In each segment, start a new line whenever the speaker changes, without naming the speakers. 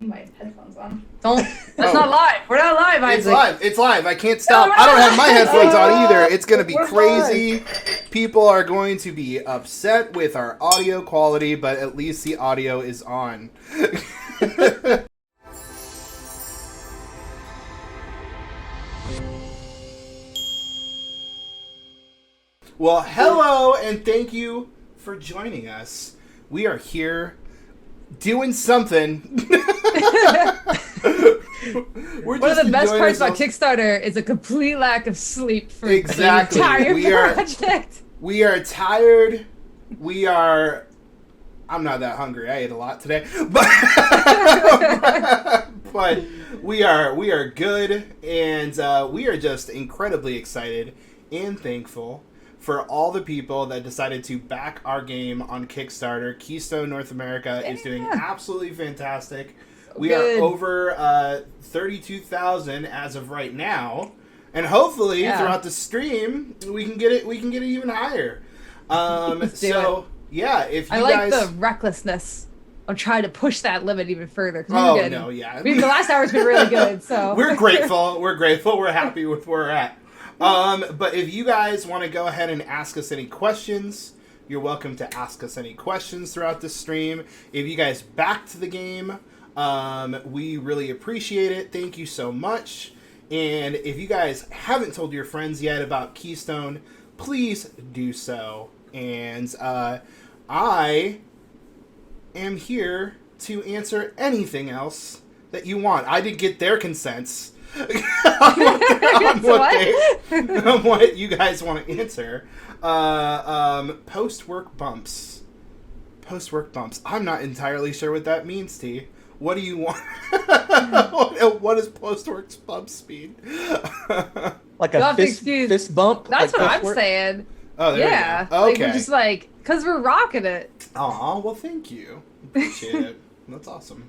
My headphones on. Don't. That's not live. We're not live, Isaac.
It's live. It's live. I can't stop. I don't have my headphones on either. It's going to be crazy. People are going to be upset with our audio quality, but at least the audio is on. Well, hello, and thank you for joining us. We are here doing something.
One of the best parts about Kickstarter is a complete lack of sleep for the entire project.
We are tired. I'm not that hungry. I ate a lot today, but we are good, and we are just incredibly excited and thankful for all the people that decided to back our game on Kickstarter. Keystone North America is doing absolutely fantastic. We are over 32,000 as of right now, and hopefully throughout the stream we can get it even higher. If you
I like the recklessness of trying to push that limit even further.
The
last hour's been really good, so
we're grateful. We're happy with where we're at. But if you guys want to go ahead and ask us any questions, you're welcome to ask us any questions throughout the stream. If you guys backed the game, we really appreciate it. Thank you so much. And if you guys haven't told your friends yet about Keystone, please do so. And I am here to answer anything else that you want. I did get their consents. on what you guys want to answer. Post-work bumps. I'm not entirely sure what that means, T. What do you want? What does post-work bumps mean?
Like a fist bump?
That's
like
what I'm saying.
Oh, there we go. Okay.
We're just because we're rocking it.
Aw, well, thank you. Appreciate it. That's awesome.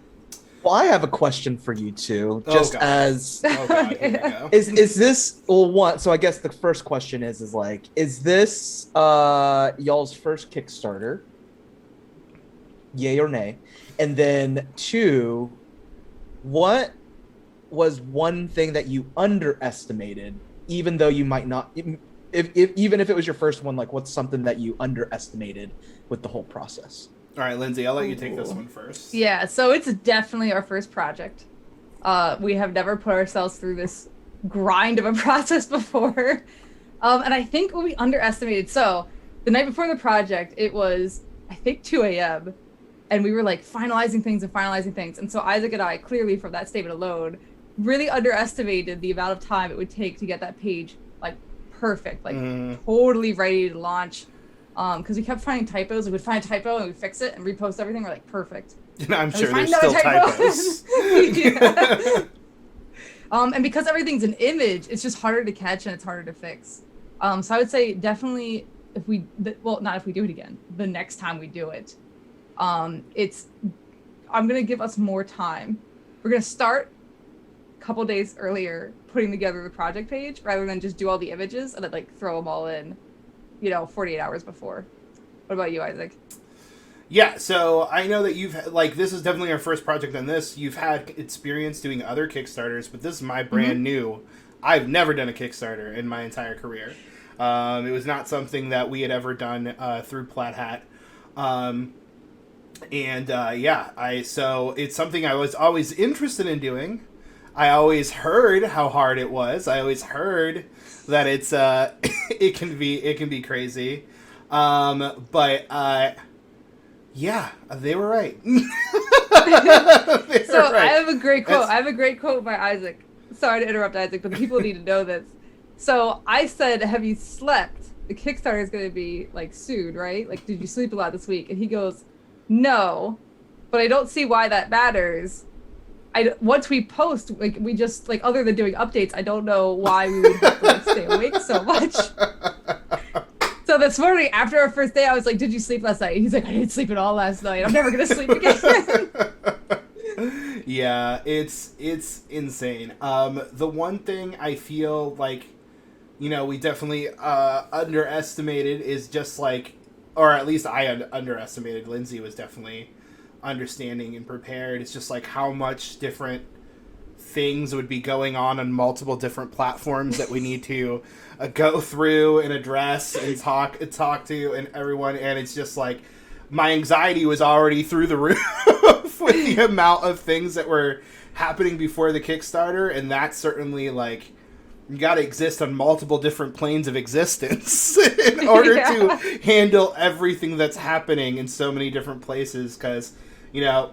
Well, I have a question for you two. Just as
here we go.
Is this one? So I guess the first question is this y'all's first Kickstarter? Yay or nay? And then two, what was one thing that you underestimated, even though you might not, even if it was your first one, what's something that you underestimated with the whole process?
All right, Lindsay, I'll let you take this one first.
Yeah, so it's definitely our first project. We have never put ourselves through this grind of a process before. And I think what we underestimated, so the night before the project, it was, I think, 2 a.m., and we were finalizing things. And so Isaac and I, clearly from that statement alone, really underestimated the amount of time it would take to get that page perfect, totally ready to launch. Because we kept finding typos. We would find a typo and we'd fix it and repost everything. We're perfect.
I'm sure there's still typos.
And because everything's an image, it's just harder to catch and it's harder to fix. So I would say definitely not if we do it again, the next time we do it, I'm going to give us more time. We're going to start a couple days earlier putting together the project page rather than just do all the images and then throw them all in 48 hours before. What about you, Isaac?
Yeah, so I know that you've, this is definitely our first project on this. You've had experience doing other Kickstarters, but this is my brand new. I've never done a Kickstarter in my entire career. It was not something that we had ever done through Plaid Hat. So it's something I was always interested in doing. I always heard how hard it was. I always heard that it's it can be crazy, they were right.
I have a great quote. I have a great quote by Isaac. Sorry to interrupt, Isaac, but people need to know this. So I said, "Have you slept? The Kickstarter is going to be soon, right? Did you sleep a lot this week?" And he goes, "No, but I don't see why that matters. Once we post, we just other than doing updates, I don't know why we would have to stay awake so much." So this morning, after our first day, I was like, "Did you sleep last night?" He's like, "I didn't sleep at all last night. I'm never gonna sleep again."
Yeah, it's insane. The one thing I feel we definitely underestimated is just or at least I underestimated. Lindsay was definitely understanding and prepared. It's just like how much different things would be going on multiple different platforms that we need to go through and address and talk to and everyone. And it's just like my anxiety was already through the roof with the amount of things that were happening before the Kickstarter. And that's certainly like, you got to exist on multiple different planes of existence in order to handle everything that's happening in so many different places. Because, you know,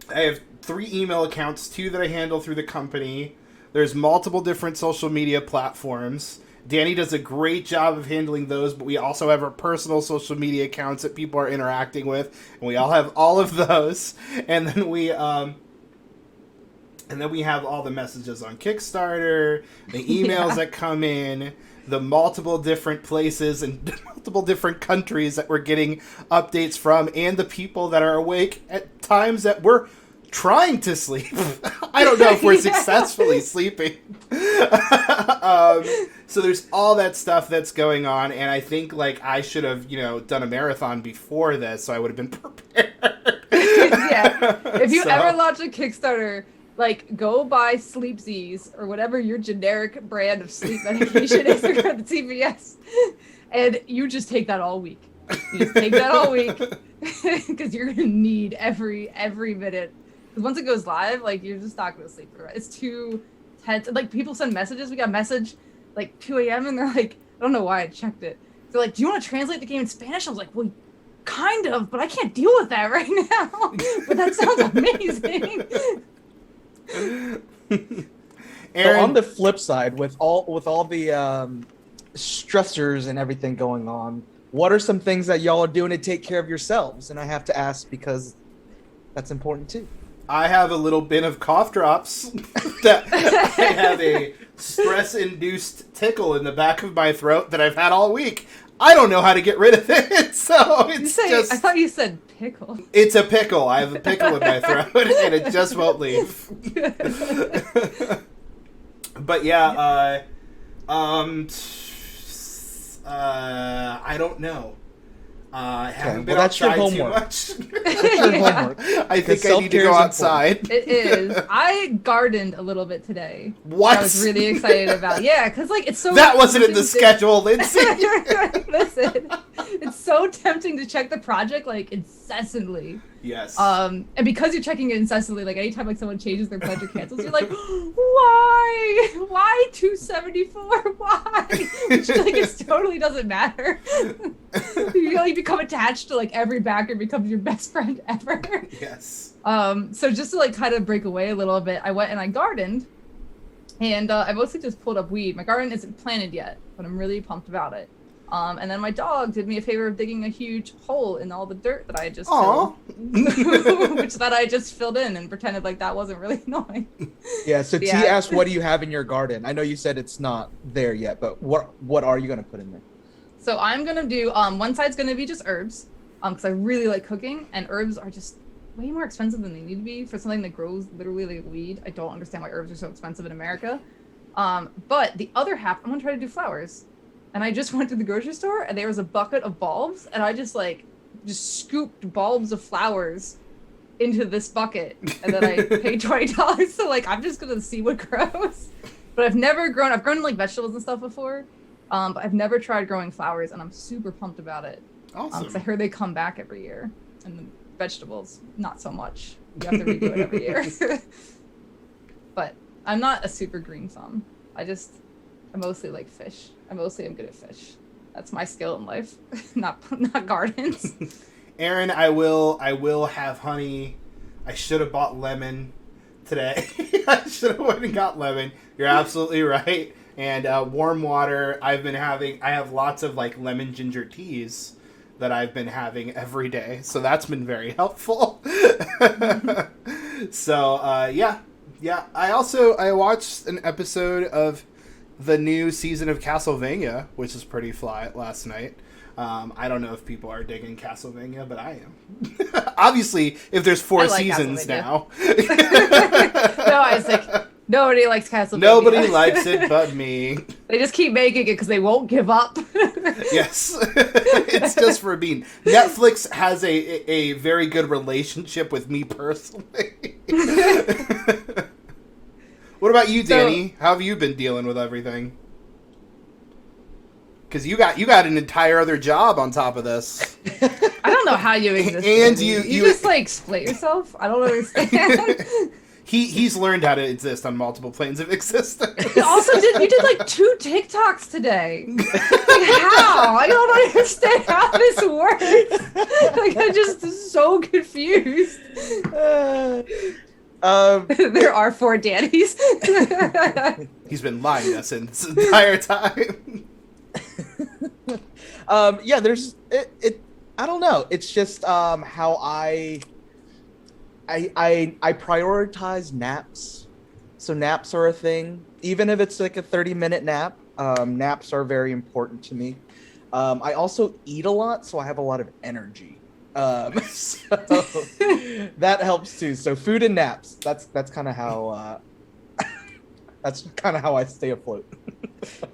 I have 3 email accounts, 2 that I handle through the company. There's multiple different social media platforms. Danny does a great job of handling those, but we also have our personal social media accounts that people are interacting with, and we all have all of those. And then we have all the messages on Kickstarter, the emails that come in, the multiple different places and multiple different countries that we're getting updates from, and the people that are awake at times that we're trying to sleep. I don't know if we're successfully sleeping. So there's all that stuff that's going on, and I think like I should have, you know, done a marathon before this, so I would have been prepared.
Yeah. If you ever launch a Kickstarter, like, go buy Sleep Z's or whatever your generic brand of sleep medication is at the CVS, and you just take that all week. You just take that all week because you're gonna need every minute. Because once it goes live, like, you're just not gonna sleep through it. It's too tense. Like, people send messages. We got a message like 2 a.m. and they're like, I don't know why I checked it. They're like, do you want to translate the game in Spanish? I was like, well, kind of, but I can't deal with that right now. But that sounds amazing.
So on the flip side, with all the stressors and everything going on, what are some things that y'all are doing to take care of yourselves? And I have to ask because that's important too.
I have a little bin of cough drops that I have a stress-induced tickle in the back of my throat that I've had all week. I don't know how to get rid of it, so it's just...
I thought you said pickle.
It's a pickle. I have a pickle in my throat, and it just won't leave. But yeah, I don't know. I haven't been outside too much.
That's your homework.
I think I need to go outside.
It is. I gardened a little bit today.
What?
I was really excited about. Yeah, because like it's so.
That wasn't in the schedule, Lindsay.
Listen, it's so tempting to check the project like incessantly.
Yes.
And because you're checking it incessantly, like anytime like someone changes their pledge or cancels, you're like, why 274? Why? Which like it totally doesn't matter. You like become attached to like every backer becomes your best friend ever.
Yes.
So just to like kind of break away a little bit, I went and I gardened, and I mostly just pulled up weed. My garden isn't planted yet, but I'm really pumped about it. And then my dog did me a favor of digging a huge hole in all the dirt that I just filled, which that I just filled in and pretended like that wasn't really annoying.
Yeah, so T asked, what do you have in your garden? I know you said it's not there yet, but what are you going to put in there?
So I'm going to do, one side's going to be just herbs, because I really like cooking, and herbs are just way more expensive than they need to be for something that grows literally like weed. I don't understand why herbs are so expensive in America. But the other half, I'm going to try to do flowers. And I just went to the grocery store and there was a bucket of bulbs and I just scooped bulbs of flowers into this bucket and then I paid $20. So like, I'm just going to see what grows. But I've grown like vegetables and stuff before. But I've never tried growing flowers and I'm super pumped about it.
Awesome.
'Cause I heard they come back every year and the vegetables, not so much. You have to redo it every year. But I'm not a super green thumb. I mostly like fish. I mostly am good at fish. That's my skill in life, not gardens.
Aaron, I will have honey. I should have bought lemon today. I should have went and got lemon. You're absolutely right. And warm water. I have lots of like lemon ginger teas that I've been having every day. So that's been very helpful. So yeah. I watched an episode of the new season of Castlevania, which is pretty fly, last night. I don't know if people are digging Castlevania, but I am. Obviously, if there's 4 seasons now.
No, Isaac. Nobody likes Castlevania.
Nobody likes it but me.
They just keep making it because they won't give up.
Yes. It's just for me. Netflix has a very good relationship with me personally. What about you, Danny? How have you been dealing with everything? Because you got an entire other job on top of this.
I don't know how you exist.
And
you just like split yourself. I don't understand.
He's learned how to exist on multiple planes of existence.
Also, you did like 2 TikToks today. Like, how? I don't understand how this works. Like, I'm just so confused. There are 4 Dannys.
He's been lying to us this entire time.
Yeah, there's it. I don't know. It's just how I prioritize naps. So naps are a thing. Even if it's like a 30-minute nap, naps are very important to me. I also eat a lot, so I have a lot of energy. So that helps too. So food and naps. That's kind of how I stay afloat.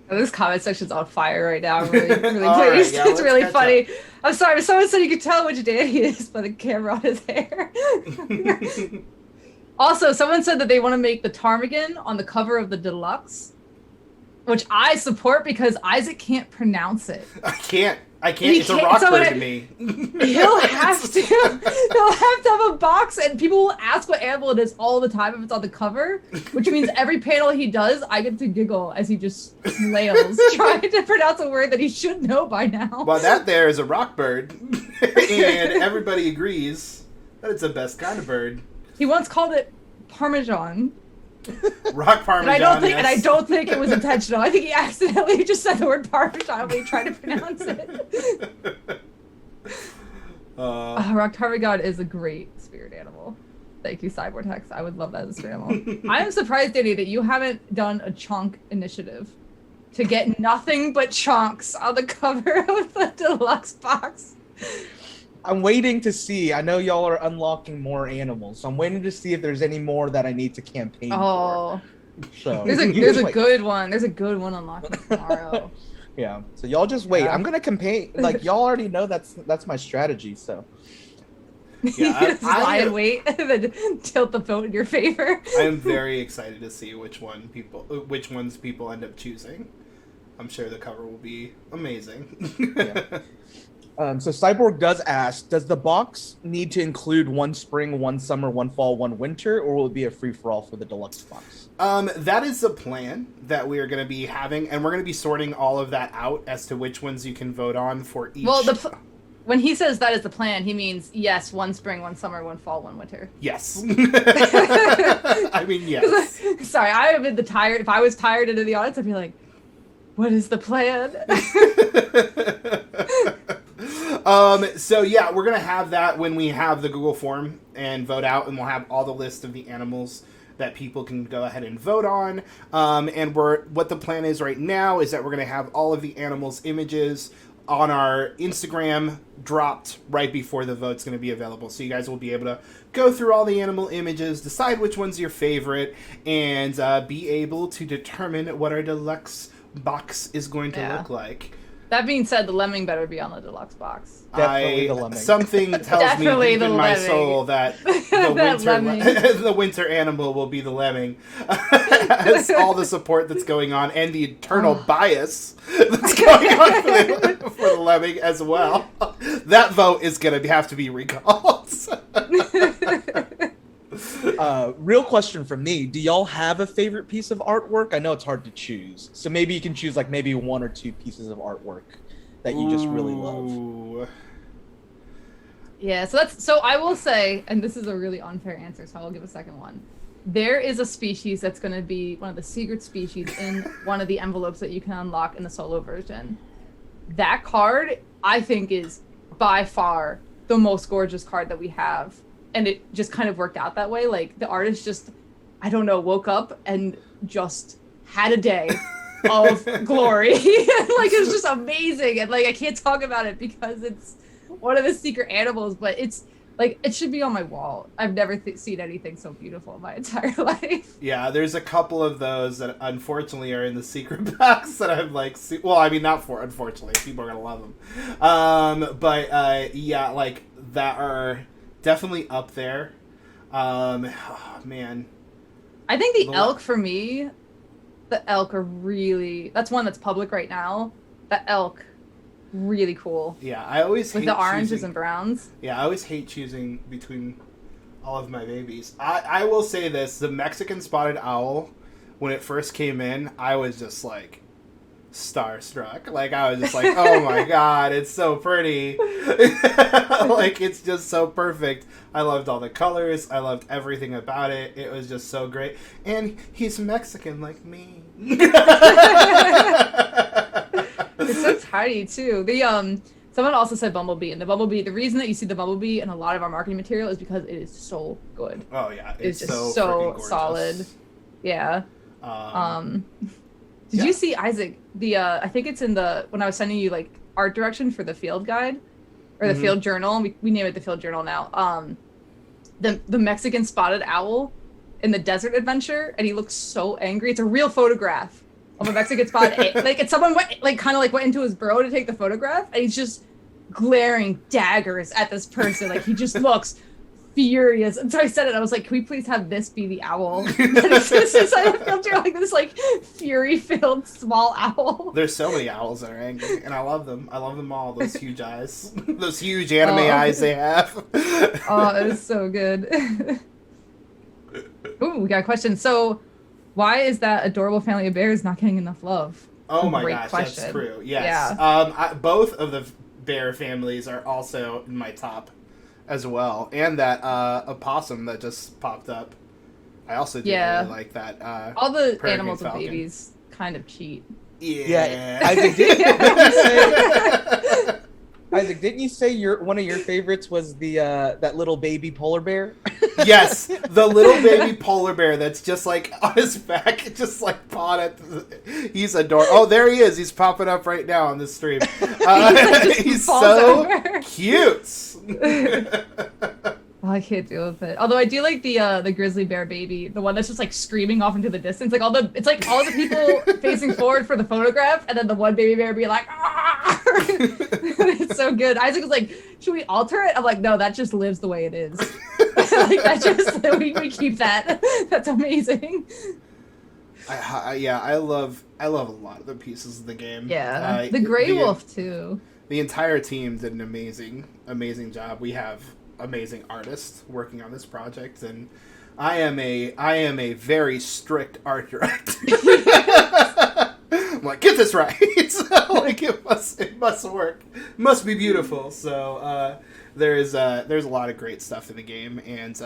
This comment section's on fire right now. I'm really pleased.
Right, yeah,
it's really funny.
up.
I'm sorry, but someone said you could tell which Danny it is by the camera on his hair. Also, someone said that they want to make the ptarmigan on the cover of the deluxe, which I support because Isaac can't pronounce it.
I can't. It's a rock bird to me.
He'll have to have a box, and people will ask what animal it is all the time if it's on the cover, which means every panel he does, I get to giggle as he just flails trying to pronounce a word that he should know by now.
Well, that there is a rock bird, and everybody agrees that it's the best kind of bird.
He once called it Parmesan.
Rock Parmesan.
And I don't think it was intentional. I think he accidentally just said the word Parmesan when he tried to pronounce it. Rock Parmesan is a great spirit animal. Thank you, Cybortex. I would love that as a spirit animal. I am surprised, Danny, that you haven't done a chunk initiative to get nothing but chunks on the cover of the deluxe box.
I'm waiting to see. I know y'all are unlocking more animals, so I'm waiting to see if there's any more that I need to campaign for. So
there's a good one. There's a good one unlocking tomorrow.
Yeah. So y'all just wait. I'm gonna campaign. Like y'all already know that's my strategy. So.
Yeah,
lie and wait, and then tilt the vote in your favor.
I'm very excited to see which ones people end up choosing. I'm sure the cover will be amazing.
Yeah. So Cyborg does ask, does the box need to include 1 spring, 1 summer, 1 fall, 1 winter, or will it be a free-for-all for the deluxe box?
That is the plan that we are going to be having, and we're going to be sorting all of that out as to which ones you can vote on for each.
Well, when he says that is the plan, he means, yes, 1 spring, 1 summer, 1 fall, 1 winter.
Yes. I mean, yes.
Sorry, I have been tired. If I was tired into the audience, I'd be like, what is the plan?
So yeah, we're gonna have that when we have the Google form and vote out, and we'll have all the list of the animals that people can go ahead and vote on. And what the plan is right now is that we're gonna have all of the animals' images on our Instagram dropped right before the vote's gonna be available. So you guys will be able to go through all the animal images, decide which one's your favorite, and be able to determine what our deluxe box is going to look like.
That being said, the lemming better be on the deluxe box.
Definitely the lemming.
Something tells me deep in my soul that the winter animal will be the lemming. As all the support that's going on and the internal bias that's going on for the lemming as well. That vote is going to have to be recalled.
Real question from me. Do y'all have a favorite piece of artwork? I know it's hard to choose. So maybe you can choose like maybe 1 or 2 pieces of artwork that you just really love.
Yeah, so I will say, and this is a really unfair answer, so I will give a second one. There is a species that's going to be one of the secret species in one of the envelopes that you can unlock in the solo version. That card, I think, is by far the most gorgeous card that we have. And it just kind of worked out that way. Like, the artist just, I don't know, woke up and just had a day of glory. Like, it's just amazing. And, like, I can't talk about it because it's one of the secret animals, but it's Like, it should be on my wall. I've never seen anything so beautiful in my entire life.
Yeah, there's a couple of those that unfortunately are in the secret box that I'm like, well, I mean, not for unfortunately, people are gonna love them, but yeah, like that are definitely up there. Oh, man,
I think the elk for me, the elk are really. That's one that's public right now. The elk, really cool.
Yeah, I always
with
hate
the oranges
choosing,
and browns.
Yeah, I always hate choosing between all of my babies. I will say this: the Mexican spotted owl, when it first came in, I was just like starstruck. Like, I was just like, oh my god, it's so pretty. Like, it's just so perfect. I loved all the colors. I loved everything about it. It was just so great. And he's Mexican like me.
It's so tiny too. Someone also said bumblebee, and the reason that you see the bumblebee in a lot of our marketing material is because it is so good.
Oh yeah,
it's just
so
so solid. Yeah. Did you see, Isaac, I think it's in when I was sending you like art direction for the field guide or the field journal. We name it the field journal now. The Mexican spotted owl in the desert adventure, and he looks so angry. It's a real photograph of a Mexican spotted like, it's someone went into his burrow to take the photograph, and he's just glaring daggers at this person. Like, he just looks furious. And so I said it. I was like, "Can we please have this be the owl that exists inside the filter?" Like this, like fury-filled small owl.
There's so many owls that are angry, and I love them. I love them all. Those huge eyes, those huge anime eyes they have.
Oh, it was so good. Ooh, we got a question. So, why is that adorable family of bears not getting enough love?
Oh my
Great
gosh,
question.
that's true. Yes.
Yeah.
Both of the bear families are also in my top as well, and that opossum that just popped up. I also do really like that.
All the
Peregrine
animals
falcon.
and babies kind of cheat.
Yeah.
Isaac, didn't you say one of your favorites was the that little baby polar bear?
Yes, the little baby polar bear that's just like on his back, just like pawed at. He's adorable. Oh, there he is. He's popping up right now on the stream. He's so cute.
Oh, I can't deal with it. Although I do like the grizzly bear baby, the one that's just like screaming off into the distance. Like it's like all the people facing forward for the photograph, and then the one baby bear being like, "Ah!" It's so good. Isaac was like, "Should we alter it?" I'm like, "No, that just lives the way it is." Like, that just we keep that. That's amazing.
I love a lot of the pieces of the game.
Yeah, the Grey Wolf too.
The entire team did an amazing job. We have amazing artists working on this project, and I am a very strict art director. I'm like, get this right. Like, it must work. It must be beautiful. So there's a lot of great stuff in the game, and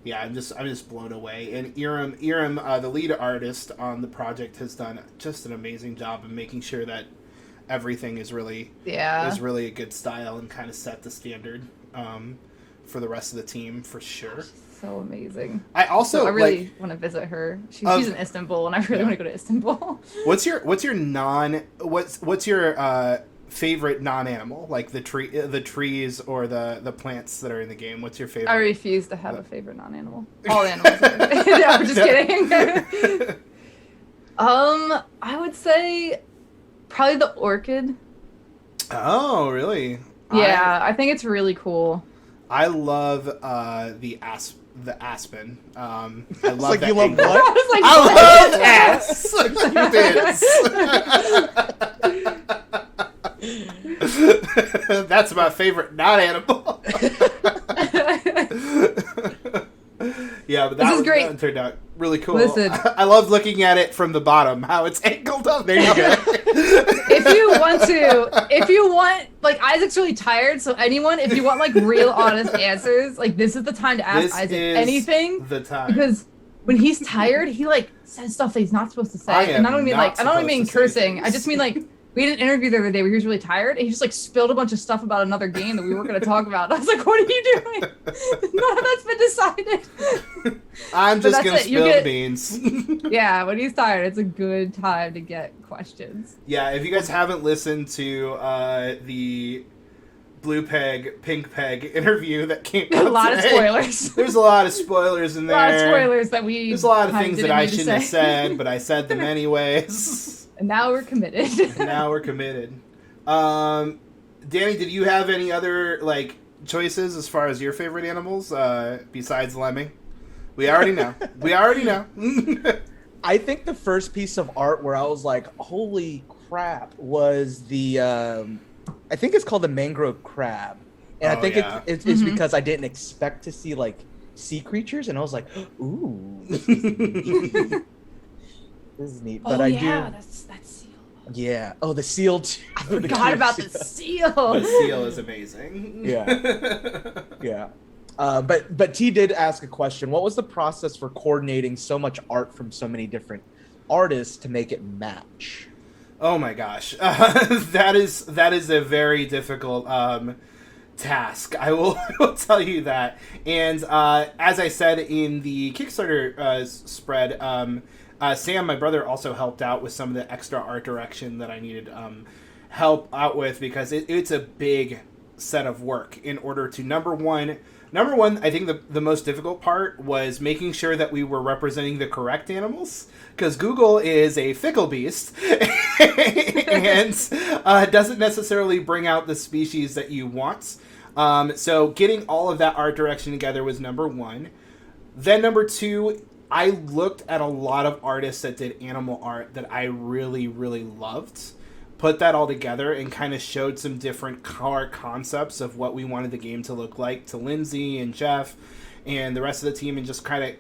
yeah, I'm just blown away. And Iram, the lead artist on the project, has done just an amazing job of making sure that everything is really a good style and kind of set the standard for the rest of the team for sure.
So amazing.
I
really want to visit her. She's in Istanbul, and I really want to go to Istanbul.
What's your favorite non-animal, like the trees or the plants that are in the game? What's your favorite?
I refuse to have a favorite non-animal. All animals. No, I'm just kidding. I would say probably the orchid.
Oh, really?
Yeah, I think it's really cool.
I love the aspen. I love
like
that.
You love what?
I love ass. That's my favorite non-animal. Yeah, but that one turned out really cool.
Listen,
I love looking at it from the bottom, how it's angled up. There you go.
if you want, like, Isaac's really tired, so if you want like real honest answers, like, this is the time to ask Isaac anything.
The time.
Because when he's tired, he like says stuff that he's not supposed to say. I don't mean cursing. I just mean like, we had an interview the other day where he was really tired, and he just like spilled a bunch of stuff about another game that we weren't going to talk about. I was like, "What are you doing? None of that's been decided."
I'm just going to spill beans.
Yeah, when he's tired, it's a good time to get questions.
Yeah, if you guys haven't listened to the Blue Peg, Pink Peg interview that came out
A lot
today.
of spoilers.
There's a lot of spoilers in
A
there.
lot of spoilers that we.
There's a lot of things that I
didn't need to
shouldn't have
say.
said, but I said them anyways.
And now we're committed.
Now we're committed. Danny, did you have any other like choices as far as your favorite animals besides lemming? We already know. We already know.
I think the first piece of art where I was like, "Holy crap!" was the I think it's called the mangrove crab, and I think it's because I didn't expect to see like sea creatures, and I was like, "Ooh, this is neat." This is neat. But
that's seal.
Yeah. Oh, the seal too.
I forgot about the seal.
The seal is amazing.
Yeah. Yeah. But T did ask a question. What was the process for coordinating so much art from so many different artists to make it match?
Oh my gosh, that is a very difficult task. I will tell you that. And as I said in the Kickstarter spread, Sam, my brother, also helped out with some of the extra art direction that I needed help out with, because it's a big set of work in order to number one, I think the most difficult part was making sure that we were representing the correct animals, because Google is a fickle beast and doesn't necessarily bring out the species that you want. So getting all of that art direction together was number one. Then number two, I looked at a lot of artists that did animal art that I really, really loved, put that all together, and kind of showed some different art concepts of what we wanted the game to look like to Lindsey and Jeff and the rest of the team, and just kind of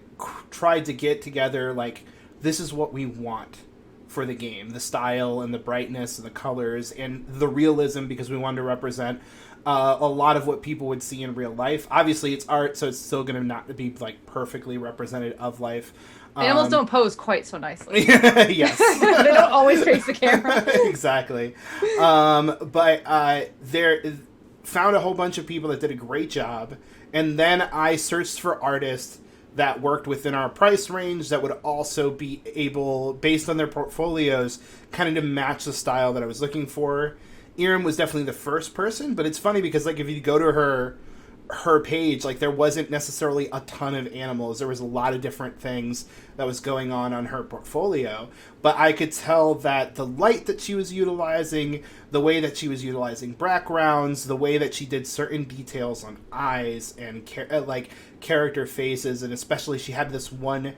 tried to get together, like, this is what we want for the game. The style and the brightness and the colors and the realism, because we wanted to represent a lot of what people would see in real life. Obviously, it's art, so it's still going to not be, like, perfectly represented of life.
Animals don't pose quite so nicely.
Yes.
They don't always face the camera.
Exactly. But there found a whole bunch of people that did a great job, and then I searched for artists that worked within our price range that would also be able, based on their portfolios, kind of to match the style that I was looking for. Iram was definitely the first person, but it's funny because, like, if you go to her page, like, there wasn't necessarily a ton of animals. There was a lot of different things that was going on her portfolio, but I could tell that the light that she was utilizing, the way that she was utilizing backgrounds, the way that she did certain details on eyes and character faces, and especially she had this one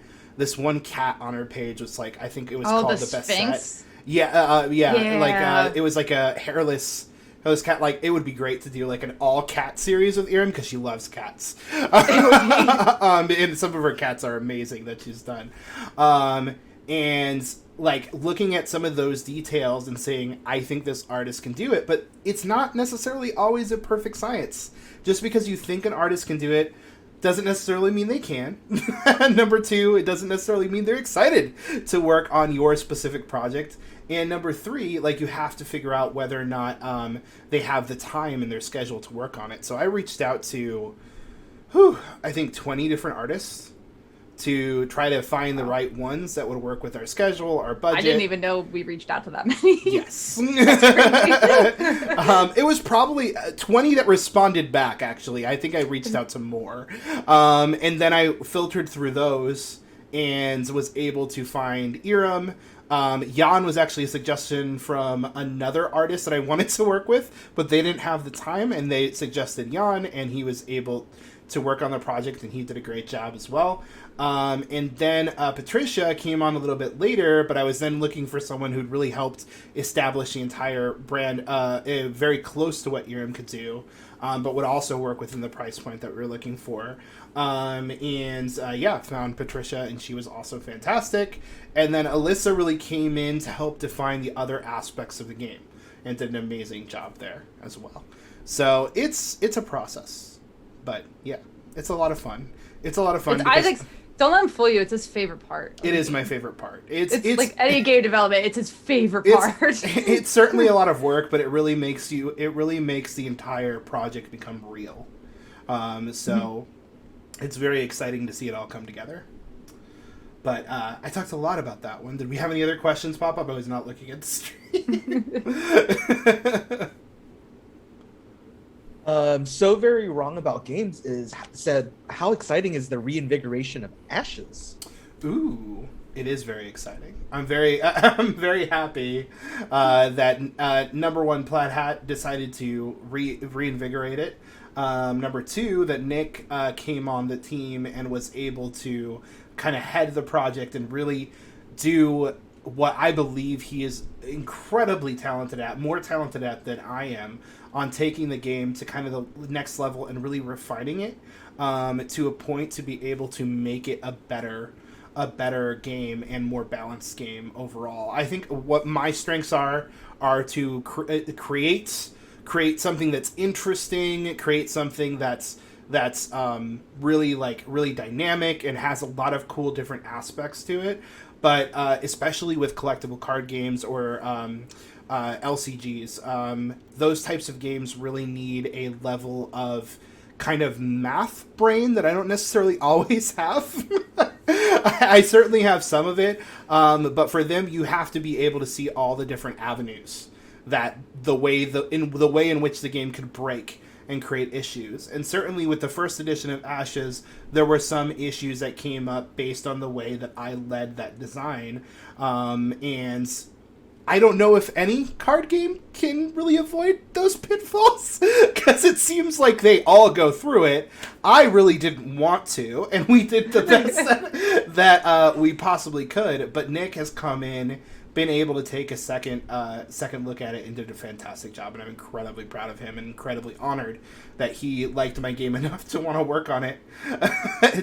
cat on her page, was like, I think it was called the best set. Yeah. Like it was like a hairless cat. Like, it would be great to do like an all cat series with Iram, because she loves cats. And some of her cats are amazing that she's done. And like looking at some of those details and saying, I think this artist can do it, but it's not necessarily always a perfect science. Just because you think an artist can do it doesn't necessarily mean they can. Number two, it doesn't necessarily mean they're excited to work on your specific project. And number three, like, you have to figure out whether or not they have the time in their schedule to work on it. So I reached out to, I think 20 different artists to try to find the right ones that would work with our schedule, our budget.
I didn't even know we reached out to that many.
Yes. It was probably 20 that responded back, actually. I think I reached out to more. And then I filtered through those and was able to find Iram. Jan was actually a suggestion from another artist that I wanted to work with, but they didn't have the time, and they suggested Jan, and he was able to work on the project, and he did a great job as well. And then Patricia came on a little bit later, but I was then looking for someone who'd really helped establish the entire brand very close to what Iram could do, but would also work within the price point that we were looking for. Found Patricia, and she was also fantastic. And then Alyssa really came in to help define the other aspects of the game, and did an amazing job there as well. So it's a process, but yeah, it's a lot of fun. It's a lot of fun.
It's Isaac's. Don't let him fool you. It's his favorite part.
It is my favorite part. It's
like any game development. It's his favorite part.
It's certainly a lot of work, but it really makes the entire project become real. It's very exciting to see it all come together. But I talked a lot about that one. Did we have any other questions pop up? I was not looking at the stream.
So Very Wrong About Games said, how exciting is the reinvigoration of Ashes?
Ooh, it is very exciting. I'm very happy that number one, Plaid Hat decided to reinvigorate it. Number two, that Nick came on the team and was able to kind of head the project and really do what I believe he is incredibly talented at, more talented at than I am, on taking the game to kind of the next level and really refining it to a point to be able to make it a better game and more balanced game overall. I think what my strengths are to create something that's interesting, create something that's really dynamic and has a lot of cool different aspects to it. But especially with collectible card games or LCGs, those types of games really need a level of kind of math brain that I don't necessarily always have. I certainly have some of it, but for them, you have to be able to see all the different avenues that the way in which the game could break and create issues. And certainly with the first edition of Ashes, there were some issues that came up based on the way that I led that design. And I don't know if any card game can really avoid those pitfalls, because it seems like they all go through it. I really didn't want to, and we did the best that we possibly could. But Nick has come in, been able to take a second look at it, and did a fantastic job. And I'm incredibly proud of him and incredibly honored that he liked my game enough to want to work on it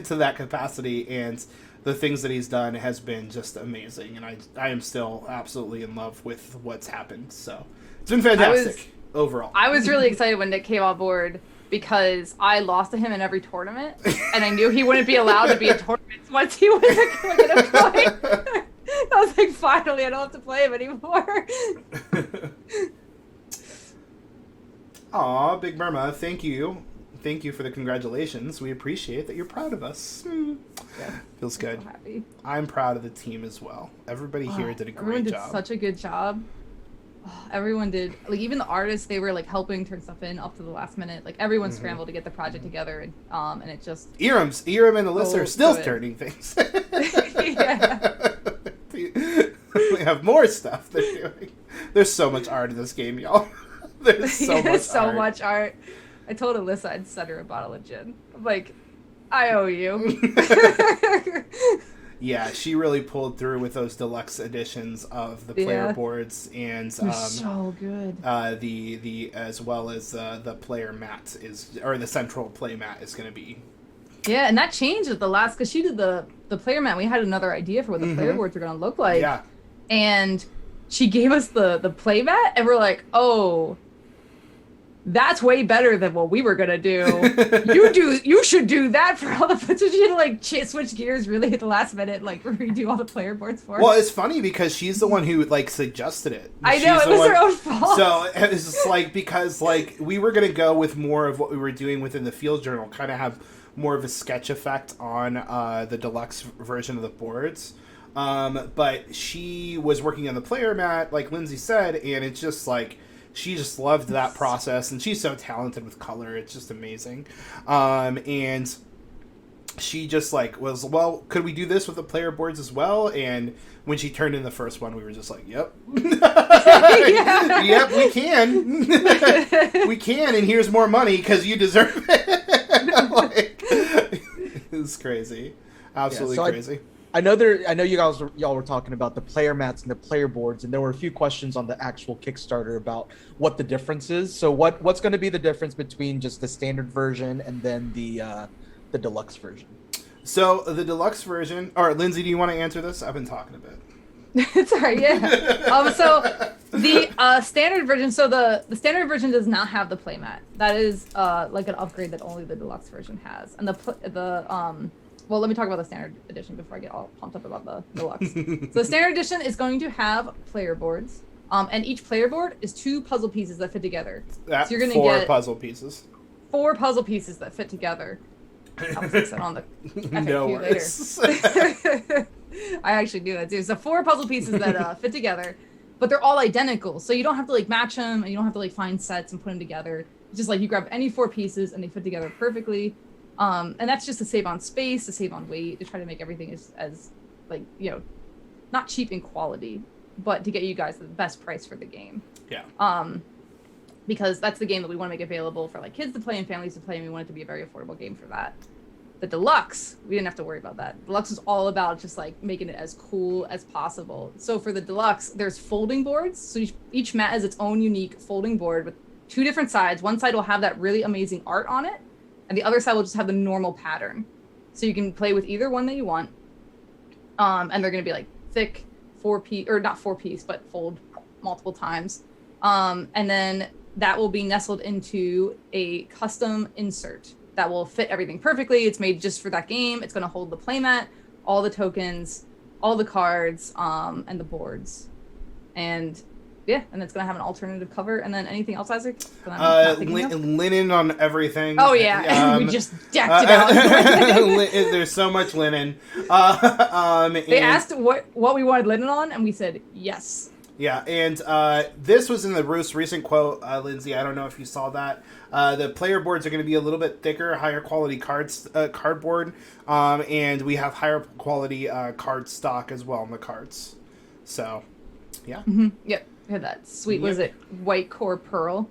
to that capacity. And the things that he's done has been just amazing, and I am still absolutely in love with what's happened. So it's been fantastic overall.
I was really excited when Nick came on board because I lost to him in every tournament, and I knew he wouldn't be allowed to be in tournaments once he was going to play. I was like, finally, I don't have to play him anymore.
Aw, Big Burma, thank you. Thank you for the congratulations. We appreciate that you're proud of us.
Yeah,
Feels good.
I'm so happy.
I'm proud of the team as well. Everybody here did a great job.
Everyone did such a good job. Everyone did. Like, even the artists, they were like helping turn stuff in up to the last minute. Like, everyone scrambled to get the project together, and it just... Iram
and Alyssa are still turning things.
Yeah.
We have more stuff they're doing. There's so much art in this game, y'all. There's so much art. I told Alyssa I'd send her a bottle of gin. I'm like, I owe you. Yeah, she really pulled through with those deluxe editions of the player boards, and
so good.
The as well as the player mat or the central play mat is going to be.
Yeah, and that changed at the last, because she did the player mat. We had another idea for what the player boards are going to look like.
Yeah.
And she gave us the play mat, and we're like, oh, that's way better than what we were gonna do. You should do that for all the footage. She had to like switch gears really at the last minute, like redo all the player boards for us.
Well, it's funny because she's the one who like suggested it.
I know, it was her own fault.
So it was just like, because like we were gonna go with more of what we were doing within the field journal, kind of have more of a sketch effect on the deluxe version of the boards. But she was working on the player mat, like Lindsay said, and it's just like, she just loved that process, and she's so talented with color. It's just amazing. And she just like was, well, could we do this with the player boards as well? And when she turned in the first one, we were just like, yep. Yep, we can. We can, and here's more money because you deserve it. Like, it's crazy. Absolutely crazy.
I know y'all were talking about the player mats and the player boards, and there were a few questions on the actual Kickstarter about what the difference is. So what's going to be the difference between just the standard version and then the deluxe version?
So the deluxe version, or Lindsay, do you want to answer this? I've been talking a bit.
It's alright, yeah. So the standard version, the standard version does not have the playmat. That is like an upgrade that only the deluxe version has. And well, let me talk about the standard edition before I get all pumped up about the deluxe. So the standard edition is going to have player boards, and each player board is 2 puzzle pieces that fit together. So you're going to get
4 puzzle pieces.
4 puzzle pieces that fit together. I'll fix that on the FAQ later. I actually do that too. So 4 puzzle pieces that fit together, but they're all identical. So you don't have to like match them, and you don't have to like find sets and put them together. Just like you grab any 4 pieces and they fit together perfectly. And that's just to save on space, to save on weight, to try to make everything as like, you know, not cheap in quality, but to get you guys the best price for the game.
Yeah.
Because that's the game that we want to make available for like kids to play and families to play, and we want it to be a very affordable game for that. The deluxe, we didn't have to worry about that. Deluxe is all about just like making it as cool as possible. So for the deluxe, there's folding boards. So each mat has its own unique folding board with 2 different sides. One side will have that really amazing art on it, and the other side will just have the normal pattern. So you can play with either one that you want. And they're going to be like thick 4-piece, or not 4-piece, but fold multiple times. And then that will be nestled into a custom insert that will fit everything perfectly. It's made just for that game. It's going to hold the playmat, all the tokens, all the cards, and the boards. And yeah, and it's going to have an alternative cover. And then anything else, Isaac?
Linen on everything.
Oh, yeah. We just decked it out.
There's so much linen.
They asked what we wanted linen on, and we said yes.
Yeah, and this was in the most recent quote, Lindsay. I don't know if you saw that. The player boards are going to be a little bit thicker, higher quality cardboard, and we have higher quality card stock as well in the cards. So, yeah.
Mm-hmm. Yep, we had that sweet, was it white core pearl?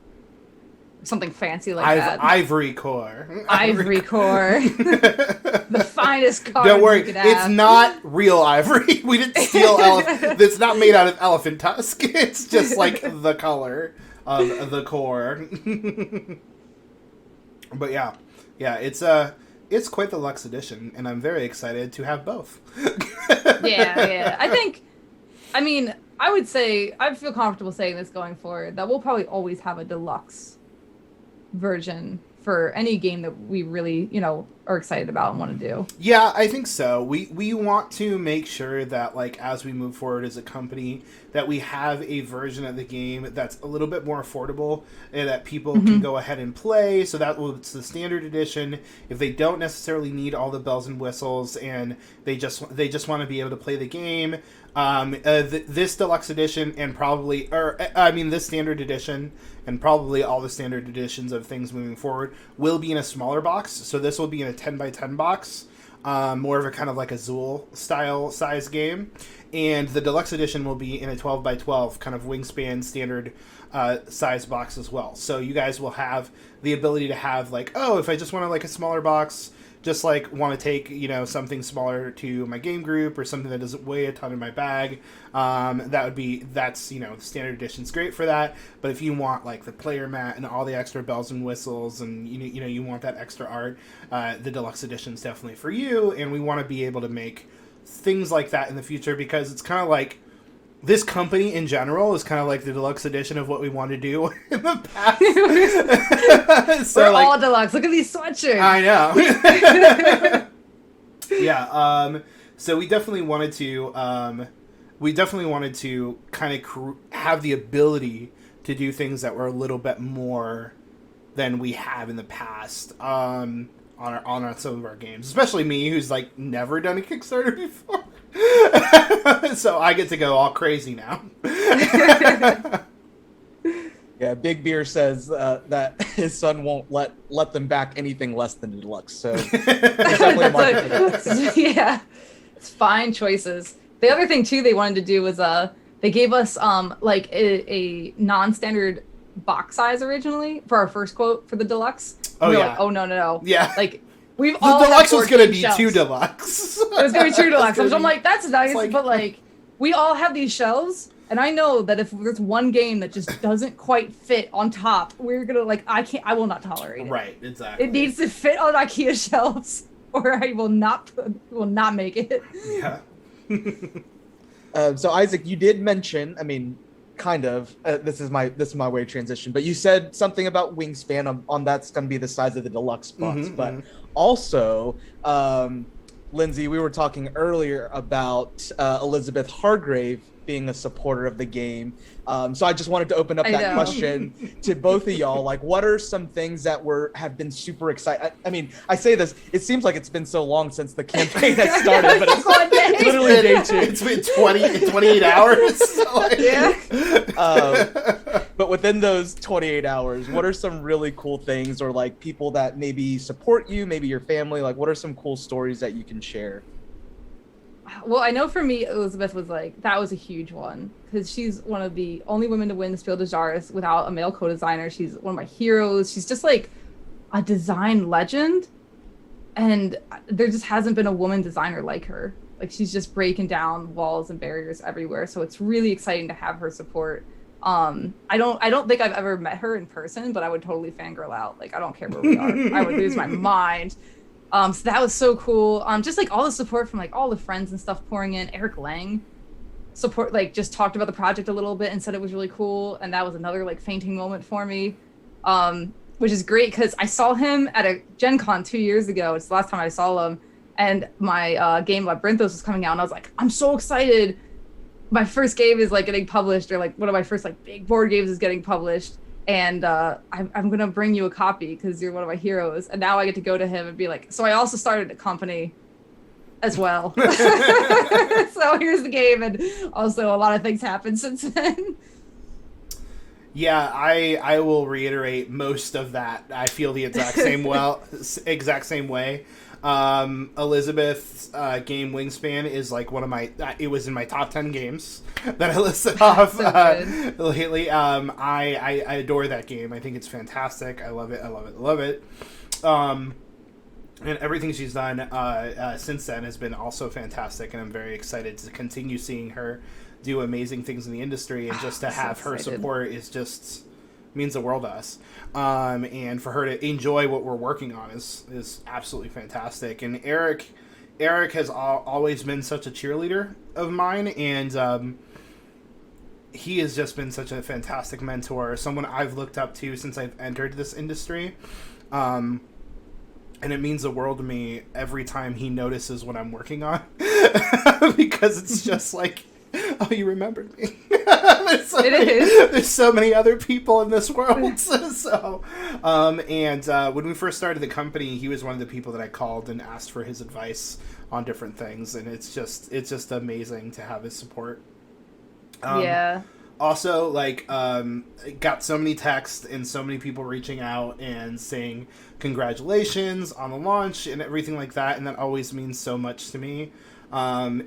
Something fancy like that.
Ivory core.
Ivory core. The finest card.
Don't worry,
you could have.
It's not real ivory. We didn't steal It's not made out of elephant tusk. It's just like the color of the core. But yeah, it's quite the Lux edition, and I'm very excited to have both.
Yeah. I would say, I feel comfortable saying this going forward, that we'll probably always have a deluxe version for any game that we really, are excited about and want to do.
Yeah, I think so. We want to make sure that, like, as we move forward as a company, that we have a version of the game that's a little bit more affordable and that people can go ahead and play. So it's the standard edition. If they don't necessarily need all the bells and whistles and they just want to be able to play the game, this deluxe edition and this standard edition and probably all the standard editions of things moving forward will be in a smaller box. So this will be in a 10x10 box, more of a kind of like a Zool style size game. And the deluxe edition will be in a 12x12 kind of wingspan standard size box as well. So you guys will have the ability to have like, if I just want a smaller box, just like want to take, something smaller to my game group or something that doesn't weigh a ton in my bag. That's standard edition's great for that. But if you want like the player mat and all the extra bells and whistles and, you want that extra art, the deluxe edition's definitely for you. And we want to be able to make things like that in the future because it's kind of like, this company in general is kind of like the deluxe edition of what we want to do in the past.
We're all deluxe. Look at these sweatshirts.
I know. Yeah. So we definitely wanted to kind of have the ability to do things that were a little bit more than we have in the past on some of our games, especially me, who's like never done a Kickstarter before. So I get to go all crazy now.
Yeah, Big Beer says that his son won't let them back anything less than the deluxe. So there's definitely a market for that.
Yeah, it's fine choices. The other thing too they wanted to do was they gave us like a non-standard box size originally for our first quote for the deluxe.
Oh, yeah.
Like, oh no.
Yeah.
Like we've
The
all
deluxe was going to be
shelves.
2 deluxe.
It was going to be 2 deluxe. I'm like, that's nice,
like-
but like we all have these shelves. And I know that if there's one game that just doesn't quite fit on top, we're gonna I will not tolerate it.
Right, exactly.
It needs to fit on IKEA shelves, or I will not make it.
Yeah.
So Isaac, you did mention, kind of. This is my way to transition, but you said something about wingspan on that's going to be the size of the deluxe box, but also. Lindsay, we were talking earlier about Elizabeth Hargrave being a supporter of the game. So I just wanted to open up that question to both of y'all. Like, what are some things that have been super exciting? I say this, it seems like it's been so long since the campaign has started, but it's literally day 2.
It's been 28 hours. So
Yeah.
But within those 28 hours, what are some really cool things, or like people that maybe support you, maybe your family? Like, what are some cool stories that you can share?
Well, I know for me, Elizabeth was like, that was a huge one because she's one of the only women to win the Spiel des Jahres without a male co-designer. She's one of my heroes. She's just like a design legend. And there just hasn't been a woman designer like her. Like, she's just breaking down walls and barriers everywhere. So it's really exciting to have her support. I don't think I've ever met her in person, but I would totally fangirl out. Like, I don't care where we are. I would lose my mind. So that was so cool. Just like all the support from like all the friends and stuff pouring in. Eric Lang support, like, just talked about the project a little bit and said it was really cool. And that was another like fainting moment for me. Which is great because I saw him at a Gen Con 2 years ago. It's the last time I saw him. And my game Labyrinthos was coming out and I was like, I'm so excited. My first game is like getting published, or like one of my first like big board games is getting published, and I'm gonna bring you a copy because you're one of my heroes. And now I get to go to him and be like, so I also started a company as well. So here's the game, and also a lot of things happened since then.
Yeah, I will reiterate most of that. I feel the exact same way. Elizabeth's game Wingspan is like one of my, it was in my top 10 games that I listed off lately. I adore that game. I think it's fantastic. I love it. And everything she's done since then has been also fantastic, and I'm very excited to continue seeing her do amazing things in the industry, and just to have her support is just means the world to us. And for her to enjoy what we're working on is absolutely fantastic. And Eric has always been such a cheerleader of mine, and he has just been such a fantastic mentor, someone I've looked up to since I've entered this industry. And it means the world to me every time he notices what I'm working on, because it's just like, oh, you remembered me. There's so many other people in this world. So, when we first started the company, he was one of the people that I called and asked for his advice on different things, and it's just amazing to have his support.
Yeah.
Also, like, got so many texts and so many people reaching out and saying congratulations on the launch and everything like that, and that always means so much to me. As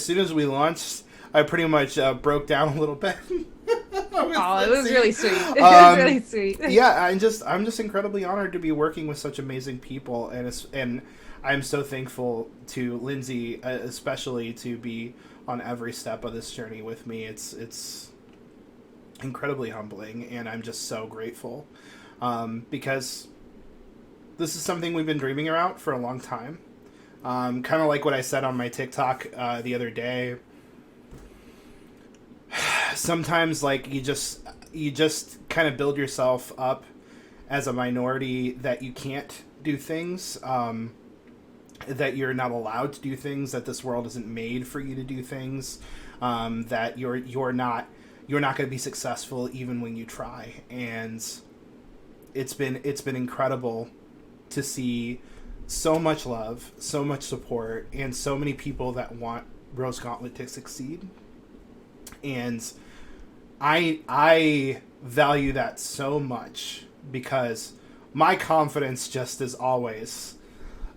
soon as we launched, I pretty much broke down a little bit. It was
really sweet. It was really sweet.
Yeah, I'm just incredibly honored to be working with such amazing people, and I'm so thankful to Lindsey, especially, to be on every step of this journey with me. It's incredibly humbling, and I'm just so grateful, because this is something we've been dreaming about for a long time. Kind of like what I said on my TikTok the other day. Sometimes, like, you just kind of build yourself up as a minority that you can't do things, that you're not allowed to do things, that this world isn't made for you to do things, that you're not going to be successful even when you try. And it's been incredible to see so much love, so much support, and so many people that want Rose Gauntlet to succeed. And I value that so much, because my confidence just is always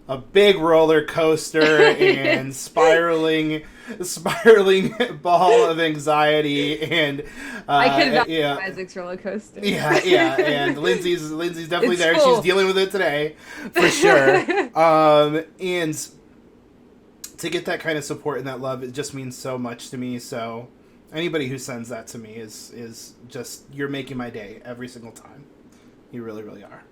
a big roller coaster and spiraling ball of anxiety. And
I could value Isaac's roller coaster.
Yeah, and Lindsey's definitely it's there. Cool. She's dealing with it today, for sure. And to get that kind of support and that love, it just means so much to me. So anybody who sends that to me is just, you're making my day every single time. You really, really are.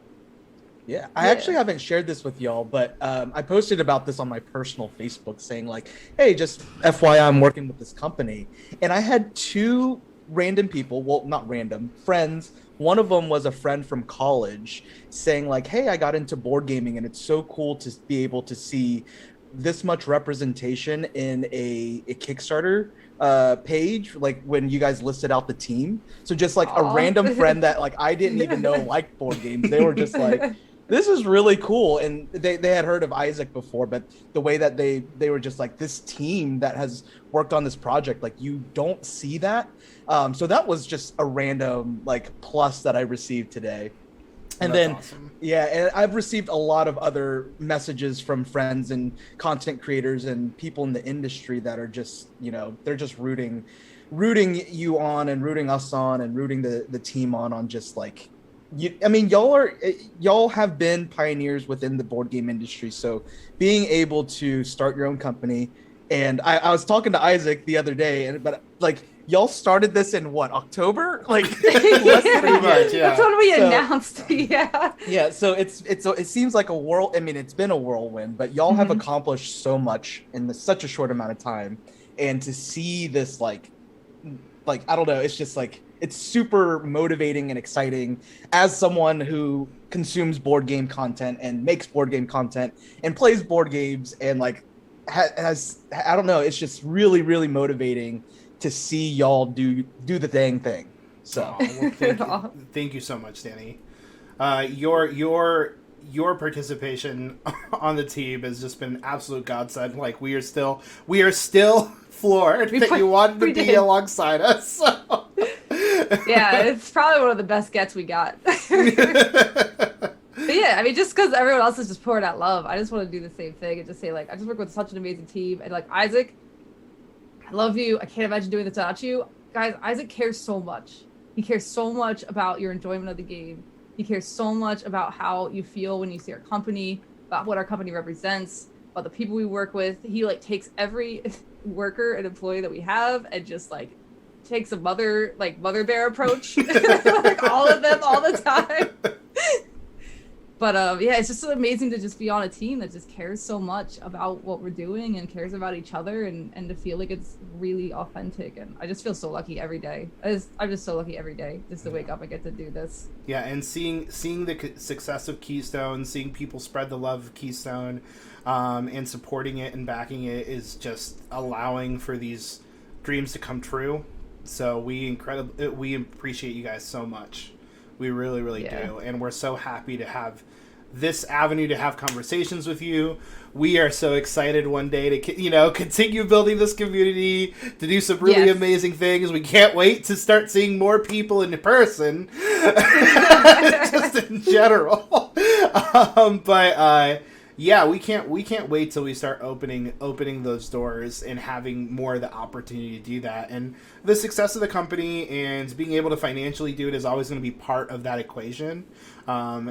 Yeah, I actually haven't shared this with y'all, but I posted about this on my personal Facebook saying, like, hey, just FYI, I'm working with this company. And I had two random people, well, not random, friends. One of them was a friend from college saying, like, hey, I got into board gaming, and it's so cool to be able to see this much representation in a Kickstarter page, like when you guys listed out the team. So just like a random friend that, like, I didn't even know liked board games. They were just like, This is really cool. And they had heard of Isaac before, but the way that they were just like, this team that has worked on this project, like you don't see that. So that was just a random like plus that I received today. And
That's
then,
awesome.
yeah, and I've received a lot of other messages from friends and content creators and people in the industry that are just, you know, they're just rooting you on and rooting us on and rooting the team on just like, I mean, y'all have been pioneers within the board game industry. So being able to start your own company, and I was talking to Isaac the other day, but like, y'all started this in what, October? Like, less than
Pretty much, yeah.
That's when we announced. Yeah.
Yeah, so it seems like a whirl. I mean, it's been a whirlwind, but y'all have accomplished so much in such a short amount of time, and to see this like I don't know, it's just like it's super motivating and exciting as someone who consumes board game content and makes board game content and plays board games and like has I don't know, it's just really really motivating to see y'all do the dang thing. So
well, thank you so much, Danny. Your participation on the team has just been absolute godsend. Like we are still floored that you wanted to be alongside us. So.
Yeah, it's probably one of the best gets we got. But yeah, I mean, just because everyone else is just pouring out love, I just want to do the same thing and just say like, I just work with such an amazing team, and like Isaac, I love you. I can't imagine doing this without you. Guys, Isaac cares so much. He cares so much about your enjoyment of the game. He cares so much about how you feel when you see our company, about what our company represents, about the people we work with. He like takes every worker and employee that we have and just like takes a mother bear approach. Like all of them all the time. But yeah, it's just so amazing to just be on a team that just cares so much about what we're doing and cares about each other and to feel like it's really authentic. And I just feel so lucky every day. I'm just so lucky every day just to wake up and get to do this.
Yeah, and seeing the success of Keystone, seeing people spread the love of Keystone, and supporting it and backing it is just allowing for these dreams to come true. So we appreciate you guys so much. We really, really do. And we're so happy to have this avenue to have conversations with you. We are so excited one day to, continue building this community, to do some really amazing things. We can't wait to start seeing more people in person, just in general. Yeah, we can't wait till we start opening those doors and having more of the opportunity to do that. And the success of the company and being able to financially do it is always going to be part of that equation,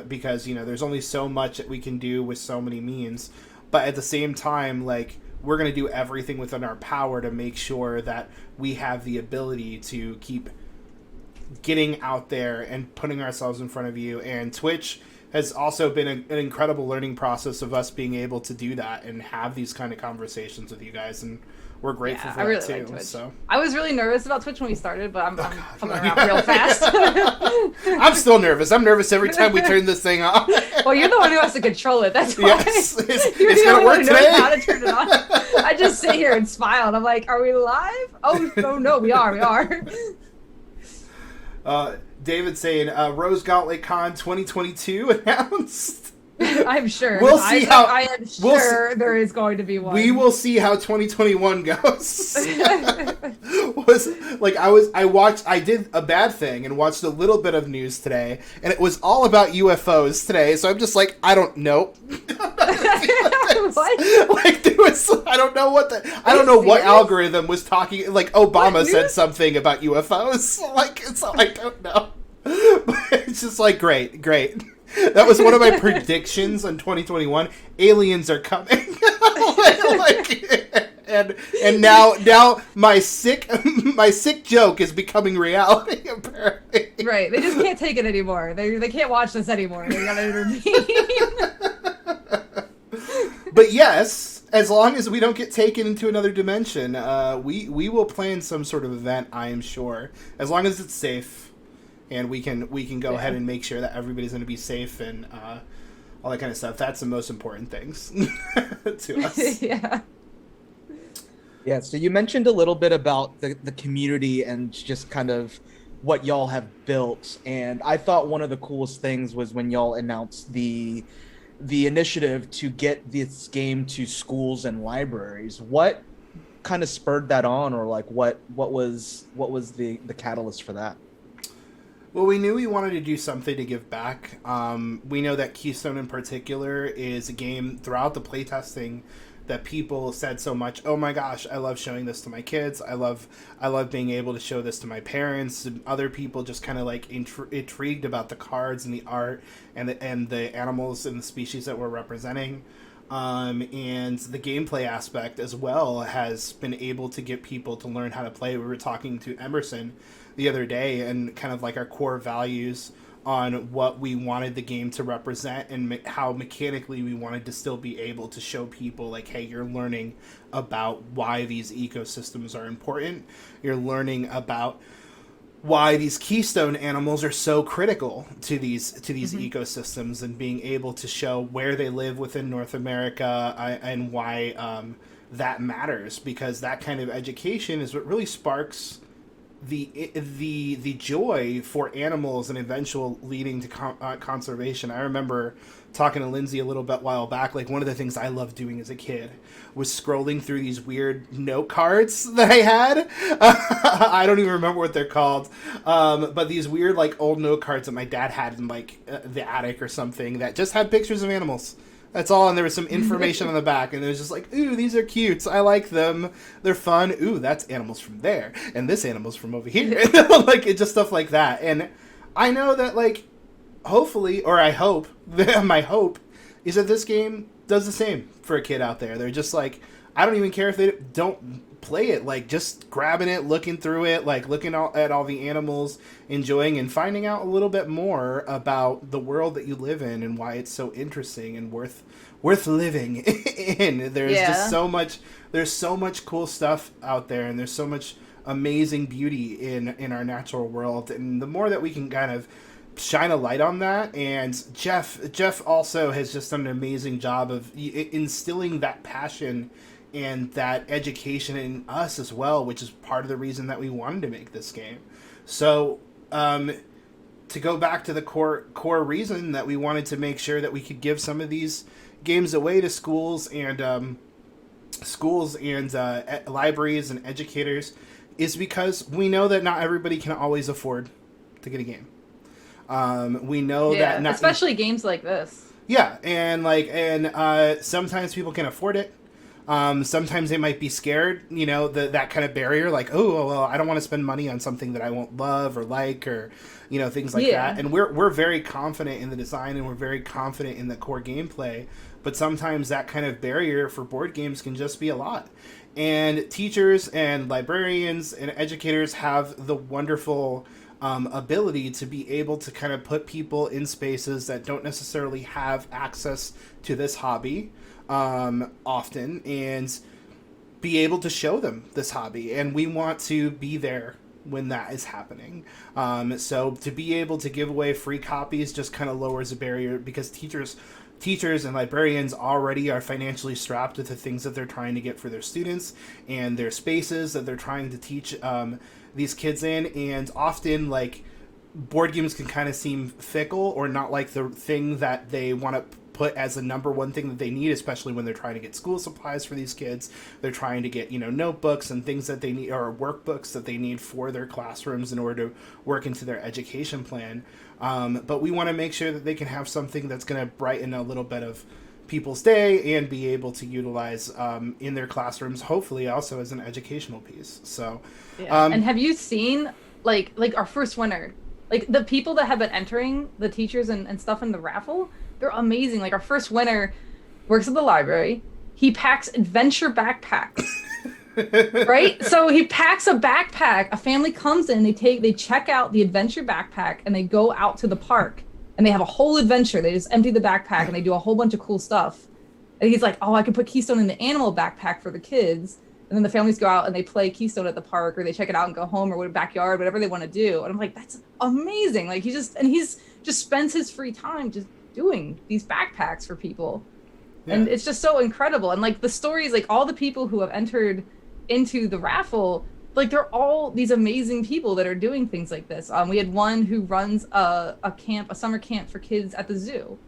because there's only so much that we can do with so many means. But at the same time, like, we're going to do everything within our power to make sure that we have the ability to keep getting out there and putting ourselves in front of you. And Twitch has also been an incredible learning process of us being able to do that and have these kind of conversations with you guys, and we're grateful for that too. Like so
I was really nervous about Twitch when we started, but I'm coming around real fast.
I'm still nervous. I'm nervous every time we turn this thing on.
Well, you're the one who has to control it. That's why.
Yes,
you're
it's
the
gonna
only
work
one who knows
today.
how to turn it on. I just sit here and smile, and I'm like, "Are we live? Oh no, we are."
David saying, Rose Gauntlet Con 2022 announced.
I'm sure.
We'll see how.
I am sure there is going to be one.
We will see how 2021 goes. I did a bad thing and watched a little bit of news today, and it was all about UFOs today. So I'm just like, I don't know.
What?
Like there was, I don't know what algorithm was talking. Like Obama said something about UFOs. Like so I don't know. But it's just like great. That was one of my predictions in 2021. Aliens are coming. And now my sick joke is becoming reality. Apparently,
right? They just can't take it anymore. They can't watch this anymore. They gotta intervene.
But yes, as long as we don't get taken into another dimension, we will plan some sort of event. I am sure, as long as it's safe. And we can go ahead and make sure that everybody's going to be safe and all that kind of stuff. That's the most important things to us.
Yeah.
Yeah. So you mentioned a little bit about the community and just kind of what y'all have built. And I thought one of the coolest things was when y'all announced the initiative to get this game to schools and libraries. What kind of spurred that on, or like what was the catalyst for that?
Well, we knew we wanted to do something to give back. We know that Keystone in particular is a game throughout the playtesting that people said so much, oh my gosh, I love showing this to my kids. I love being able to show this to my parents. And other people just kind of like intrigued about the cards and the art and the animals and the species that we're representing. And the gameplay aspect as well has been able to get people to learn how to play. We were talking to Emerson the other day and kind of like our core values on what we wanted the game to represent and how mechanically we wanted to still be able to show people like, hey, you're learning about why these ecosystems are important. You're learning about why these keystone animals are so critical to these ecosystems, and being able to show where they live within North America and why that matters, because that kind of education is what really sparks the joy for animals and eventual leading to conservation. I remember talking to Lindsey a little bit while back, like one of the things I loved doing as a kid was scrolling through these weird note cards that I had. I don't even remember what they're called, but these weird like old note cards that my dad had in like the attic or something that just had pictures of animals. That's all, and there was some information on the back, and it was just like, ooh, these are cute. I like them. They're fun. Ooh, that's animals from there, and this animal's from over here. Like, it's just stuff like that. And I know that, like, hopefully, or I hope, my hope is that this game does the same for a kid out there. They're just like, I don't even care if they don't play it, like just grabbing it, looking through it, like looking at all the animals, enjoying and finding out a little bit more about the world that you live in and why it's so interesting and worth living in. Just so much, there's so much cool stuff out there, and there's so much amazing beauty in our natural world, and the more that we can kind of shine a light on that. And Jeff also has just done an amazing job of instilling that passion and that education in us as well, which is part of the reason that we wanted to make this game. So to go back to the core reason that we wanted to make sure that we could give some of these games away to schools and libraries and educators is because we know that not everybody can always afford to get a game. We know that
especially games like this.
Yeah, and sometimes people can afford it. Sometimes they might be scared, that kind of barrier, like, oh, well, I don't want to spend money on something that I won't love or like, or, things like that. And we're very confident in the design, and we're very confident in the core gameplay, but sometimes that kind of barrier for board games can just be a lot. And teachers and librarians and educators have the wonderful ability to be able to kind of put people in spaces that don't necessarily have access to this hobby often, and be able to show them this hobby. And we want to be there when that is happening. So to be able to give away free copies just kind of lowers the barrier, because teachers and librarians already are financially strapped with the things that they're trying to get for their students and their spaces that they're trying to teach these kids in. And often, like, board games can kind of seem fickle or not like the thing that they want to put as the number one thing that they need, especially when they're trying to get school supplies for these kids. They're trying to get, notebooks and things that they need, or workbooks that they need for their classrooms in order to work into their education plan. But we want to make sure that they can have something that's going to brighten a little bit of people's day and be able to utilize in their classrooms, hopefully also as an educational piece. So,
and have you seen like our first winner, like the people that have been entering, the teachers and stuff in the raffle? They're amazing. Like, our first winner works at the library. He packs adventure backpacks. Right? So he packs a backpack. A family comes in, they check out the adventure backpack, and they go out to the park, and they have a whole adventure. They just empty the backpack and they do a whole bunch of cool stuff. And he's like, oh, I could put Keystone in the animal backpack for the kids. And then the families go out and they play Keystone at the park, or they check it out and go home, or backyard, whatever they want to do. And I'm like, that's amazing. Like, he's just spends his free time just doing these backpacks for people. And it's just so incredible. And like the stories, like all the people who have entered into the raffle, like they're all these amazing people that are doing things like this. We had one who runs a summer camp for kids at the zoo.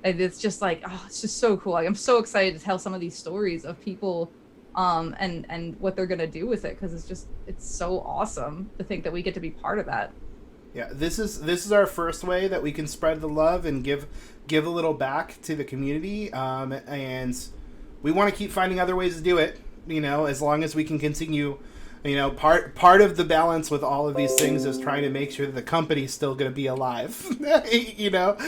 And it's just like, oh, it's just so cool. Like, I'm so excited to tell some of these stories of people and what they're gonna do with it, because it's so awesome to think that we get to be part of that.
Yeah, this is our first way that we can spread the love and give a little back to the community, and we want to keep finding other ways to do it. You know, as long as we can continue. You know, part of the balance with all of these things is trying to make sure that the company's still going to be alive. You know,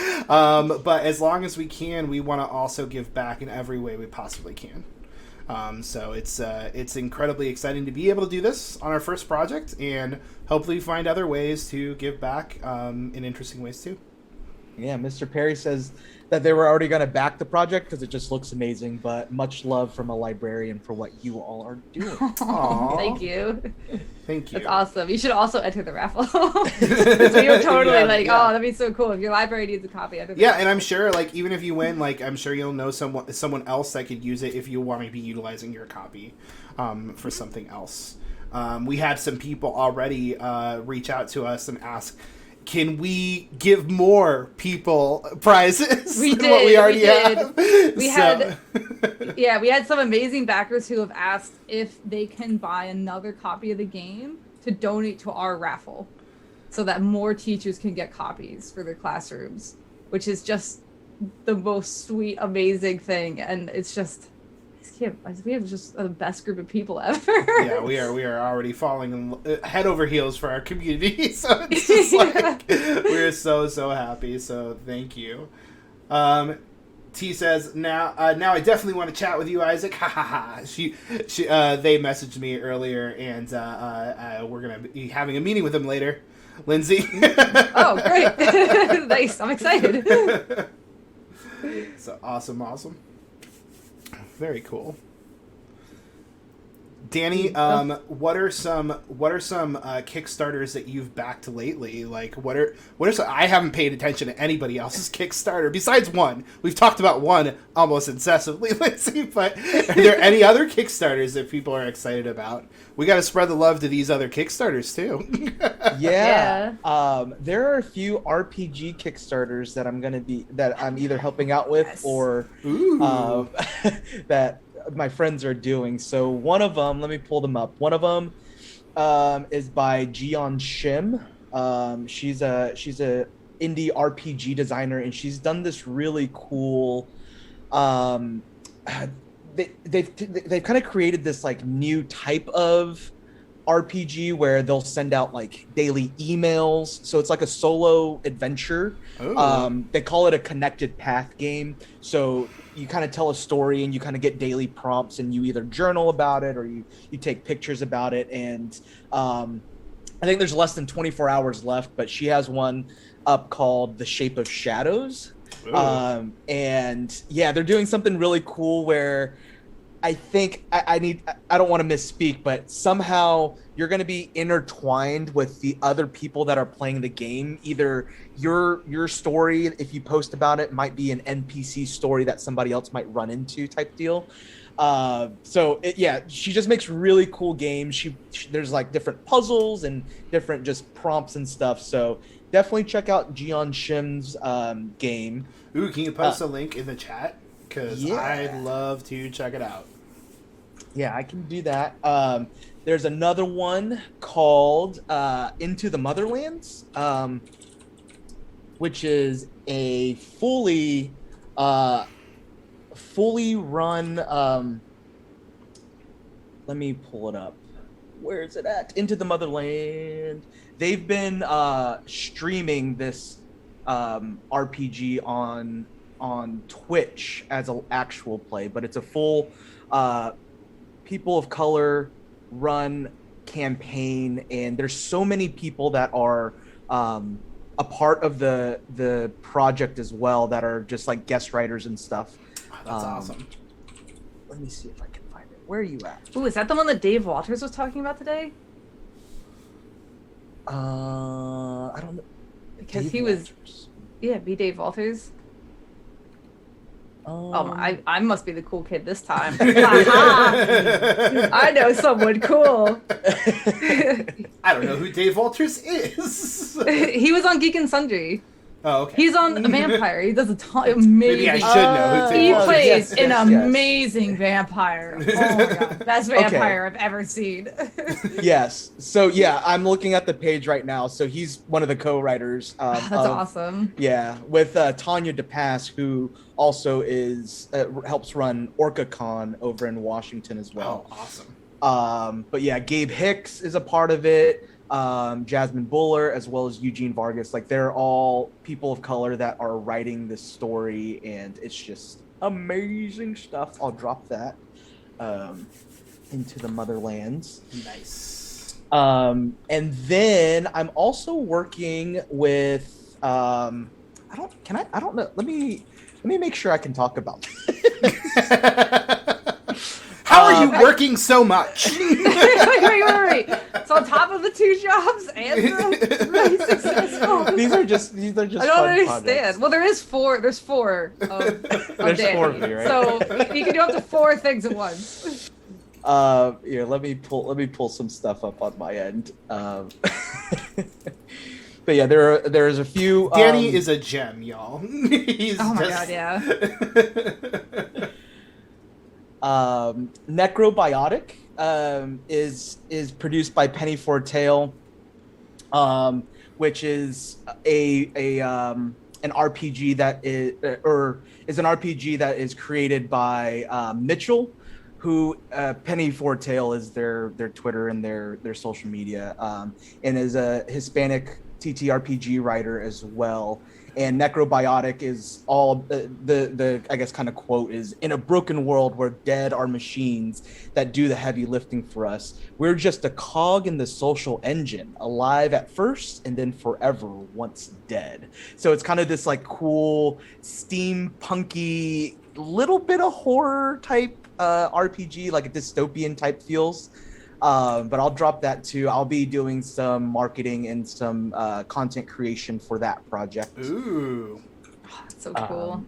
but as long as we can, we want to also give back in every way we possibly can. So it's incredibly exciting to be able to do this on our first project, and hopefully find other ways to give back in interesting ways too.
Yeah, Mr. Perry says that they were already going to back the project because it just looks amazing, but much love from a librarian for what you all are doing.
Aww.
Thank you.
Thank you.
That's awesome. You should also enter the raffle. So you're totally oh, that'd be so cool. If your library needs a copy, enter the raffle.
And I'm sure, like, even if you win, like, I'm sure you'll know someone else that could use it if you want to be utilizing your copy for something else. We had some people already reach out to us and ask, can we give more people prizes
We
than
did.
what we already have?
We had we had some amazing backers who have asked if they can buy another copy of the game to donate to our raffle, so that more teachers can get copies for their classrooms, which is just the most sweet, amazing thing. And it's just, we have just the best group of people ever.
Yeah, we are already falling head over heels for our community. So it's just like we're so happy. So thank you. T says, now I definitely want to chat with you, Isaac. Ha ha ha. They messaged me earlier, and we're gonna be having a meeting with them later. Lindsay.
Oh, great! Nice. I'm excited.
So awesome. Very cool. Danny, what are some Kickstarters that you've backed lately? Like, what are some, I haven't paid attention to anybody else's Kickstarter besides one. We've talked about one almost incessantly, Lindsay, but are there any other Kickstarters that people are excited about? We got to spread the love to these other Kickstarters too.
Yeah. There are a few RPG Kickstarters that I'm either helping out with or that my friends are doing. So one of them, let me pull them up. One of them is by Jian Shim. She's a indie RPG designer, and she's done this really cool. They've kind of created this like new type of RPG where they'll send out like daily emails. So it's like a solo adventure. They call it a connected path game. So you kind of tell a story and you kind of get daily prompts, and you either journal about it or you take pictures about it. And I think there's less than 24 hours left, but she has one up called The Shape of Shadows. And yeah, they're doing something really cool where I think I don't want to misspeak, but somehow you're going to be intertwined with the other people that are playing the game. Either your story, if you post about it, might be an NPC story that somebody else might run into type deal. She just makes really cool games. There's like different puzzles and different just prompts and stuff. So definitely check out Jian Shim's game.
Ooh, can you post a link in the chat? Because I'd love to check it out.
Yeah, I can do that. There's another one called Into the Motherlands, which is a fully run. Let me pull it up. Where is it at? Into the Motherland. They've been streaming this RPG on Twitch as an actual play, but it's a full people of color run campaign, and there's so many people that are a part of the project as well that are just like guest writers and stuff.
That's awesome.
Let me see if I can find it. Where are you at?
Ooh, is that the one that Dave Walters was talking about today?
I don't know.
Because
Dave
he was
Walters.
B. Dave Walters. I must be the cool kid this time. I know someone cool.
I don't know who Dave Walters is.
He was on Geek and Sundry.
Oh, okay.
He's on a vampire. He does a ton amazing.
Maybe I should know who
He
Dave Walters
plays
is.
an amazing vampire. Oh my god, best vampire I've ever seen.
Yes. So yeah, I'm looking at the page right now. So he's one of the co-writers.
That's awesome.
Yeah, with Tanya DePass, who also is helps run OrcaCon over in Washington as well.
Oh, awesome.
But yeah, Gabe Hicks is a part of it. Jasmine Buller, as well as Eugene Vargas. Like, they're all people of color that are writing this story, and it's just amazing stuff. I'll drop that into the motherlands.
Nice.
And then I'm also working with I don't know. Let me make sure I can talk about this.
How are you working so much?
wait. So on top of the 2 jobs and the really successful.
These are just
I don't
fun
understand.
projects.
Well, there's 4 of
There's
Danny.
4 of me, right?
So you can do up to 4 things at once.
Here, let me pull some stuff up on my end. But yeah, there is a few.
Danny is a gem, y'all. He's
Oh my
just...
god, yeah.
Necrobiotic is produced by Penny Fortail, which is an RPG that is an RPG that is created by Mitchell, who Penny Fortail is their Twitter and their social media, and is a Hispanic TTRPG writer as well. And Necrobiotic is all the I guess kind of quote is, in a broken world where dead are machines that do the heavy lifting for us, we're just a cog in the social engine, alive at first and then forever once dead. So it's kind of this like cool steampunky, little bit of horror type RPG, like a dystopian type feels. But I'll drop that too. I'll be doing some marketing and some content creation for that project.
Ooh.
Oh, that's so cool.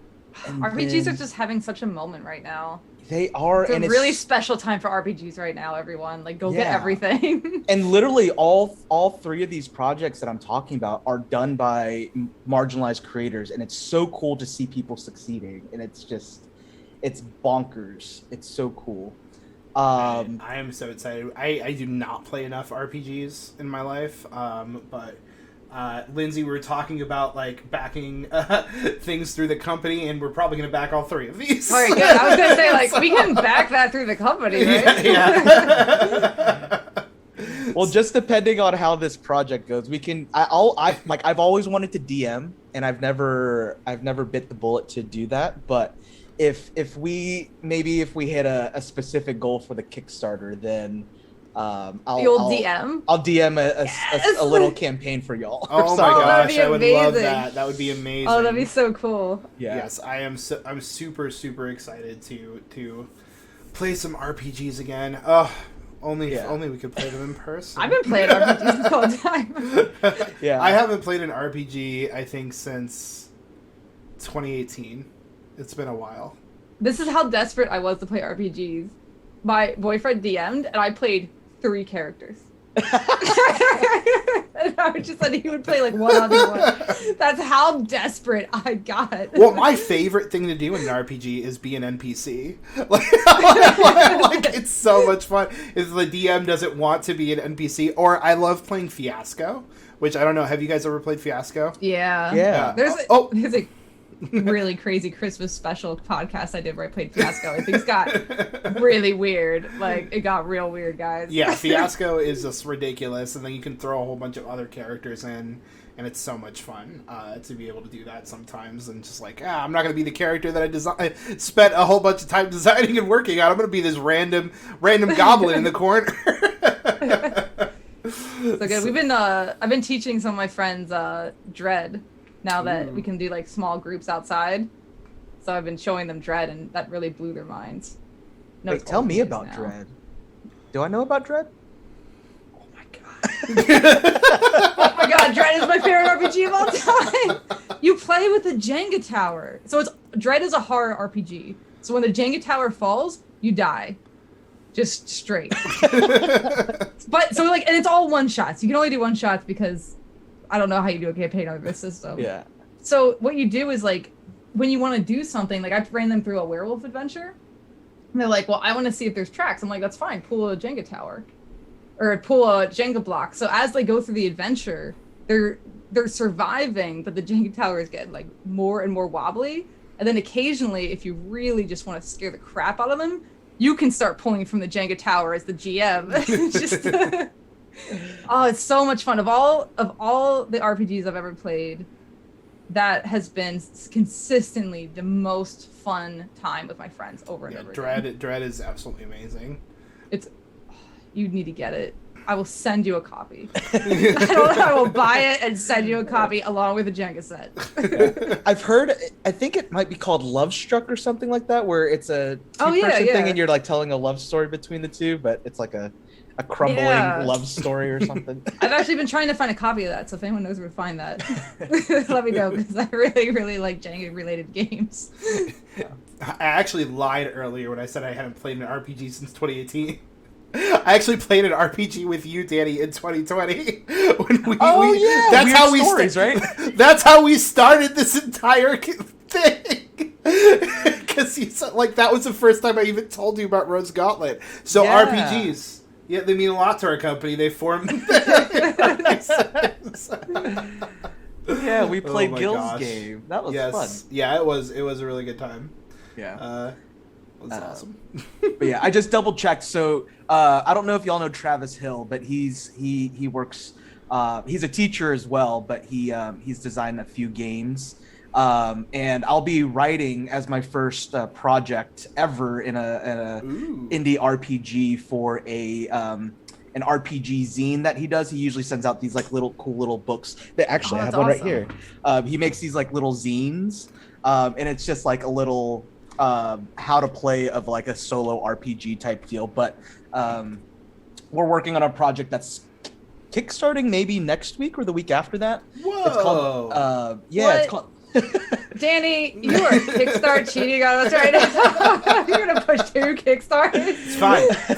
And
RPGs
then
are just having such a moment right now.
They are,
It's a
and
really special time for RPGs right now, everyone. Like, go get
Yeah.
everything.
and literally all 3 of these projects that I'm talking about are done by marginalized creators, and it's so cool to see people succeeding, and it's bonkers. It's so cool.
I am so excited. I do not play enough RPGs in my life, but Lindsey, we were talking about like backing things through the company, and we're probably going to back all 3 of these.
All right, good. I was gonna say, like, we can back that through the company, right?
Yeah.
Well, just depending on how this project goes, we can. I've always wanted to DM, and I've never bit the bullet to do that. But if we hit a specific goal for the Kickstarter, then I'll
DM.
I'll DM
Yes!
a little campaign for y'all.
Oh my
that'd
gosh,
be
I would love
amazing.
that. That would be amazing.
Oh, that'd be so cool.
Yeah.
Yes, I'm super excited to play some RPGs again. Oh, only we could play them in person.
I've been playing RPGs all the time.
Yeah.
I haven't played an RPG I think since 2018. It's been a while.
This is how desperate I was to play RPGs. My boyfriend DM'd, and I played 3 characters. And I just said he would play like 1-on-1. That's how desperate I got.
Well, my favorite thing to do in an RPG is be an NPC. Like it's so much fun. If the DM doesn't want to be an NPC, or I love playing Fiasco, which I don't know. Have you guys ever played Fiasco?
Yeah.
Yeah.
There's a really crazy Christmas special podcast I did where I played Fiasco. I think it's got really weird. Like, it got real weird, guys.
Yeah, Fiasco is just ridiculous, and then you can throw a whole bunch of other characters in, and it's so much fun to be able to do that sometimes. And just like, I'm not going to be the character that I spent a whole bunch of time designing and working on. I'm going to be this random goblin in the corner.
So good. I've been teaching some of my friends Dread. Now that we can do like small groups outside, so I've been showing them Dread, and that really blew their minds. No,
Wait, tell me about
now.
Dread. Do I know about Dread?
Oh my god! Oh my god, Dread is my favorite RPG of all time. You play with a Jenga tower. So Dread is a horror RPG. So when the Jenga tower falls, you die. Just straight. But so like, and it's all one shots. You can only do one shots because I don't know how you do a campaign under this system.
Yeah.
So what you do is like, when you want to do something, like I ran them through a werewolf adventure. And they're like, well, I want to see if there's tracks. I'm like, that's fine. Pull a Jenga tower. Or pull a Jenga block. So as they go through the adventure, they're surviving, but the Jenga towers get like more and more wobbly. And then occasionally, if you really just want to scare the crap out of them, you can start pulling from the Jenga tower as the GM. Oh, it's so much fun. Of all the RPGs I've ever played, that has been consistently the most fun time with my friends over and over again.
Dread is absolutely amazing.
You need to get it. I will send you a copy. I will buy it and send you a copy along with a Jenga set.
I've heard, I think it might be called Love Struck or something like that, where it's a two-person thing and you're like telling a love story between the two, but it's like a crumbling love story or something.
I've actually been trying to find a copy of that, so if anyone knows where to find that, let me know, because I really, really like Jenga-related games.
I actually lied earlier when I said I hadn't played an RPG since 2018. I actually played an RPG with you, Danny, in 2020. That's how we
stories, right?
That's how we started this entire thing. Because like that was the first time I even told you about Rose Gauntlet. So RPGs, they mean a lot to our company. They form.
Yeah, we played Gil's game. That was fun.
Yeah, it was a really good time.
Yeah.
It was awesome.
But yeah, I just double checked. So I don't know if y'all know Travis Hill, but he works. He's a teacher as well, but he's designed a few games. And I'll be writing as my first project ever in a indie RPG for an RPG zine that he does. He usually sends out these like cool little books. That actually I have one right here. He makes these like little zines, and it's just like a little how to play of like a solo RPG type deal. But we're working on a project that's kickstarting maybe next week or the week after that.
Whoa!
It's called it's called.
Danny, you are Kickstart cheating on us right now. You're gonna push 2 Kickstarters.
It's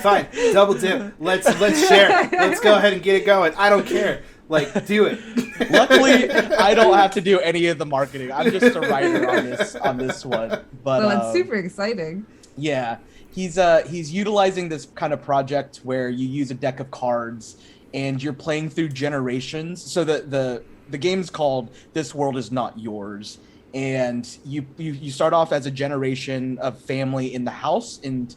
fine. Double dip. Let's share. Let's go ahead and get it going. I don't care. Like, do it.
Luckily, I don't have to do any of the marketing. I'm just a writer on this one. But
it's super exciting.
Yeah, he's utilizing this kind of project where you use a deck of cards and you're playing through generations. So the game's called This World Is Not Yours, and you start off as a generation of family in the house, and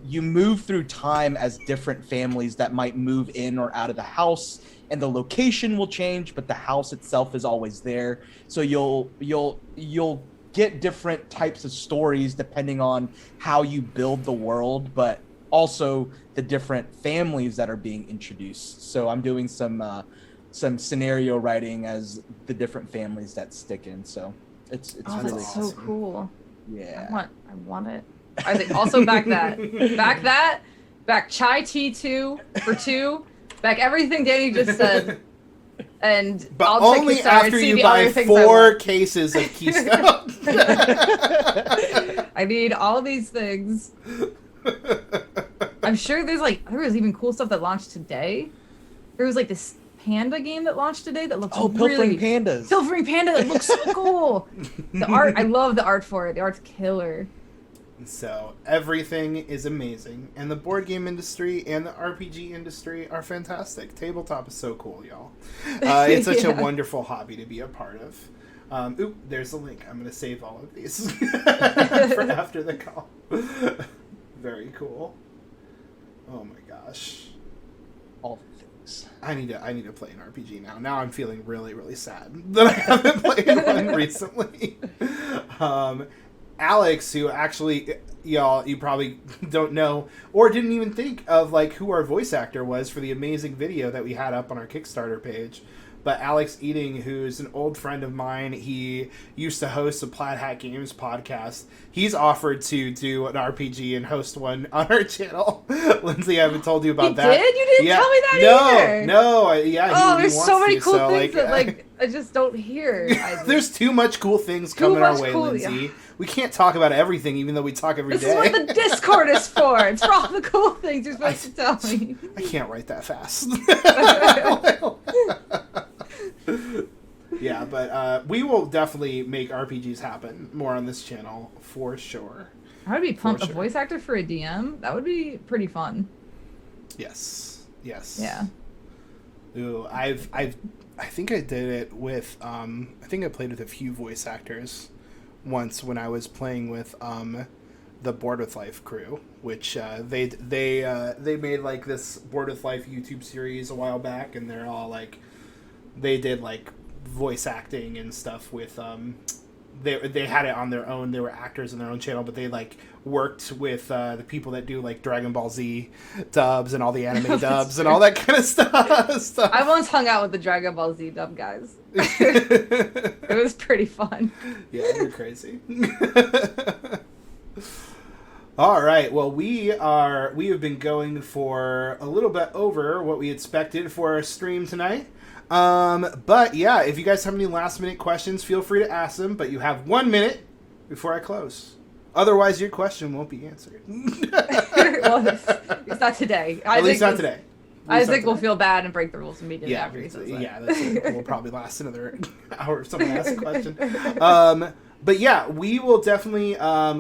you move through time as different families that might move in or out of the house, and the location will change, but the house itself is always there. So you'll get different types of stories depending on how you build the world, but also the different families that are being introduced. So I'm doing some scenario writing as the different families that stick in. So it's really
that's so
awesome.
Cool.
Yeah.
I want it. I think also back chai tea 2 for 2, back everything Danny just said.
But
I'll
only after you buy 4 cases of Keystone.
I need all these things. I'm sure there was even cool stuff that launched today. There was like this panda game that launched today that looks
Pilfering Pandas.
Pilfering Panda, that looks so cool. The art, I love the art for it. The art's killer.
So everything is amazing, and the board game industry and the RPG industry are fantastic. Tabletop is so cool, y'all. It's such a wonderful hobby to be a part of. There's a link. I'm going to save all of these for after the call. Very cool. Oh my gosh.
All the things.
I need to play an RPG now. Now I'm feeling really, really sad that I haven't played one recently. Alex, who actually, y'all, you probably don't know or didn't even think of like who our voice actor was for the amazing video that we had up on our Kickstarter page. But Alex Eating, who's an old friend of mine, he used to host a Plaid Hat Games podcast. He's offered to do an RPG and host one on our channel. Lindsay, I haven't told you about that.
Did? You didn't tell me that either.
No.
There's so many cool things that I just don't hear.
There's too much cool things
Too
coming our
much
way,
cool-
Lindsay.
yeah.
We can't talk about everything, even though we talk every
This
day.
is what the Discord is for. It's for all the cool things you're supposed to tell me.
I can't write that fast. Yeah, but we will definitely make RPGs happen more on this channel for sure.
I would be pumped.
sure.
A voice actor for a DM? That would be pretty fun.
Yes.
Yeah.
Ooh, I think I did it with I think I played with a few voice actors once when I was playing with the Board with Life crew, which they made like this Board with Life YouTube series a while back, and they're all like they did like voice acting and stuff with they had it on their own. They were actors in their own channel, but they like worked with the people that do like Dragon Ball Z dubs and all the anime dubs and all that kind of stuff.
I once hung out with the Dragon Ball Z dub guys. It was pretty fun.
Yeah, you're crazy. All right. Well, we have been going for a little bit over what we expected for our stream tonight. But yeah, if you guys have any last minute questions, feel free to ask them, but you have 1 minute before I close. Otherwise, your question won't be answered.
Well, it's not today.
At least not today.
Isaac will feel bad and break the rules immediately after he says that.
Yeah, that's it. We'll probably last another hour if someone asks a question. But yeah, we will definitely,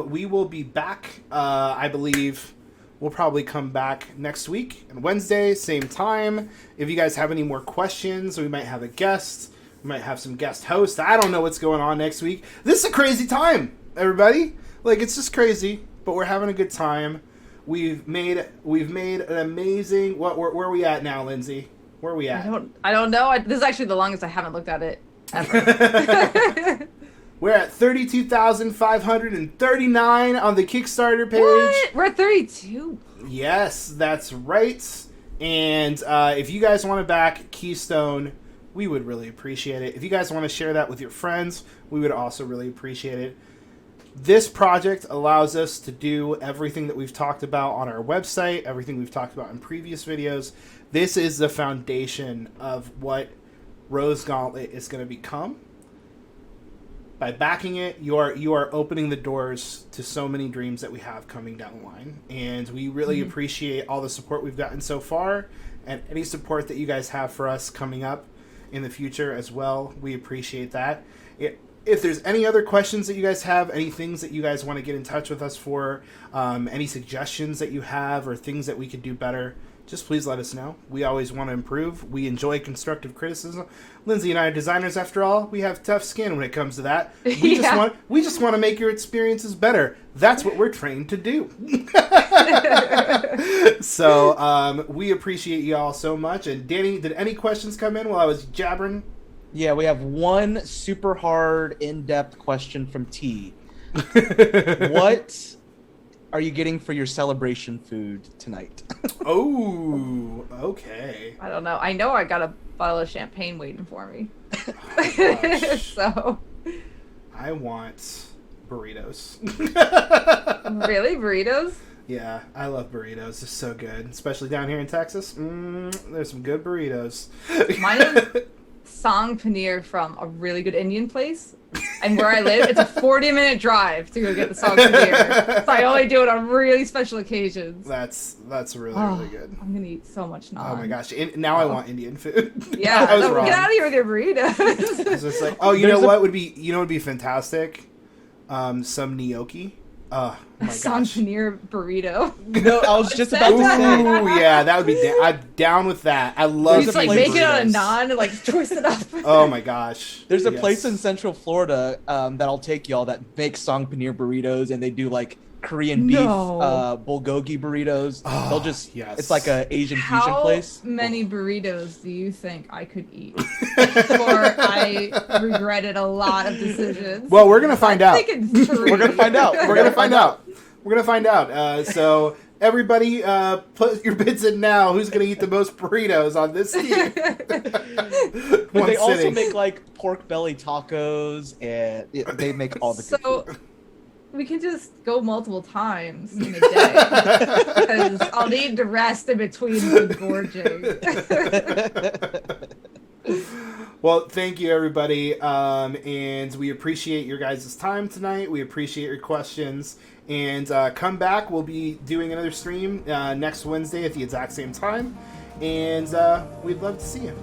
we will be back, I believe. We'll probably come back next week on Wednesday, same time. If you guys have any more questions, we might have a guest. We might have some guest hosts. I don't know what's going on next week. This is a crazy time, everybody. Like, it's just crazy, but we're having a good time. We've made an amazing. Where are we at now, Lindsay? Where are we at?
I don't know. This is actually the longest I haven't looked at it ever.
We're at 32,539 on the Kickstarter page.
What? We're at 32.
Yes, that's right. And if you guys want to back Keystone, we would really appreciate it. If you guys want to share that with your friends, we would also really appreciate it. This project allows us to do everything that we've talked about on our website, everything we've talked about in previous videos. This is the foundation of what Rose Gauntlet is going to become. By backing it, you are opening the doors to so many dreams that we have coming down the line. And we really appreciate all the support we've gotten so far, and any support that you guys have for us coming up in the future as well. We appreciate that. If there's any other questions that you guys have, any things that you guys want to get in touch with us for, any suggestions that you have or things that we could do better, just please let us know. We always want to improve. We enjoy constructive criticism. Lindsay and I are designers, after all. We have tough skin when it comes to that. We just want to make your experiences better. That's what we're trained to do. So we appreciate you all so much. And Danny, did any questions come in while I was jabbering?
Yeah, we have one super hard, in-depth question from T. What are you getting for your celebration food tonight?
Oh, okay.
I don't know. I know I got a bottle of champagne waiting for me.
Oh,
So.
I want burritos.
Really? Burritos?
Yeah, I love burritos. They're so good, especially down here in Texas. There's some good burritos.
Mine is Sang Paneer from a really good Indian place. And where I live, it's a 40-minute drive to go get the Sang Paneer. So I only do it on really special occasions.
That's really good.
I'm going to eat so much naan.
Oh my gosh! Now I want Indian food.
Yeah,
I was wrong.
get out of here with your burritos.
It's just like, oh, you know what would be fantastic? Some gnocchi. Oh my
Sang
gosh!
Paneer burrito.
No, I was just about to say.
Ooh, yeah, that would be. I'm down with that. I love.
You just like make it on a
burritos.
naan and like twist it up.
Oh my gosh!
There's a
Yes.
place in Central Florida that I'll take y'all that makes Sang Paneer burritos, and they do like Korean beef bulgogi burritos.
Oh,
They'll just
yes.
it's like a Asian fusion
How
place.
many burritos do you think I could eat before I regretted a lot of decisions?
Well, we're gonna find out.
I'm thinking 3.
We're gonna find out.
We're gonna find out. We're gonna find out. So everybody, put your bids in now. Who's gonna eat the most burritos on this team?
But they also make like pork belly tacos, and they make all the good
So
food.
we can just go multiple times in a day. Because I'll need to rest in between the gorging.
Well, thank you, everybody. And we appreciate your guys' time tonight. We appreciate your questions. And come back. We'll be doing another stream next Wednesday at the exact same time. And we'd love to see you.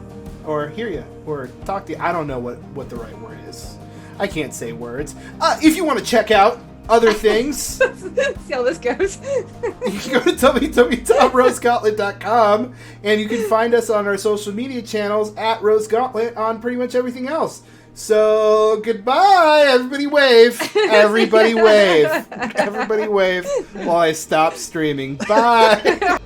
Or hear you. Or talk to you. I don't know what the right word is. I can't say words. If you want to check out other things,
see how this goes.
you can go to www.rosegauntlet.com and you can find us on our social media channels at Rose Gauntlet on pretty much everything else. So goodbye, everybody wave. Everybody wave. Everybody wave while I stop streaming. Bye.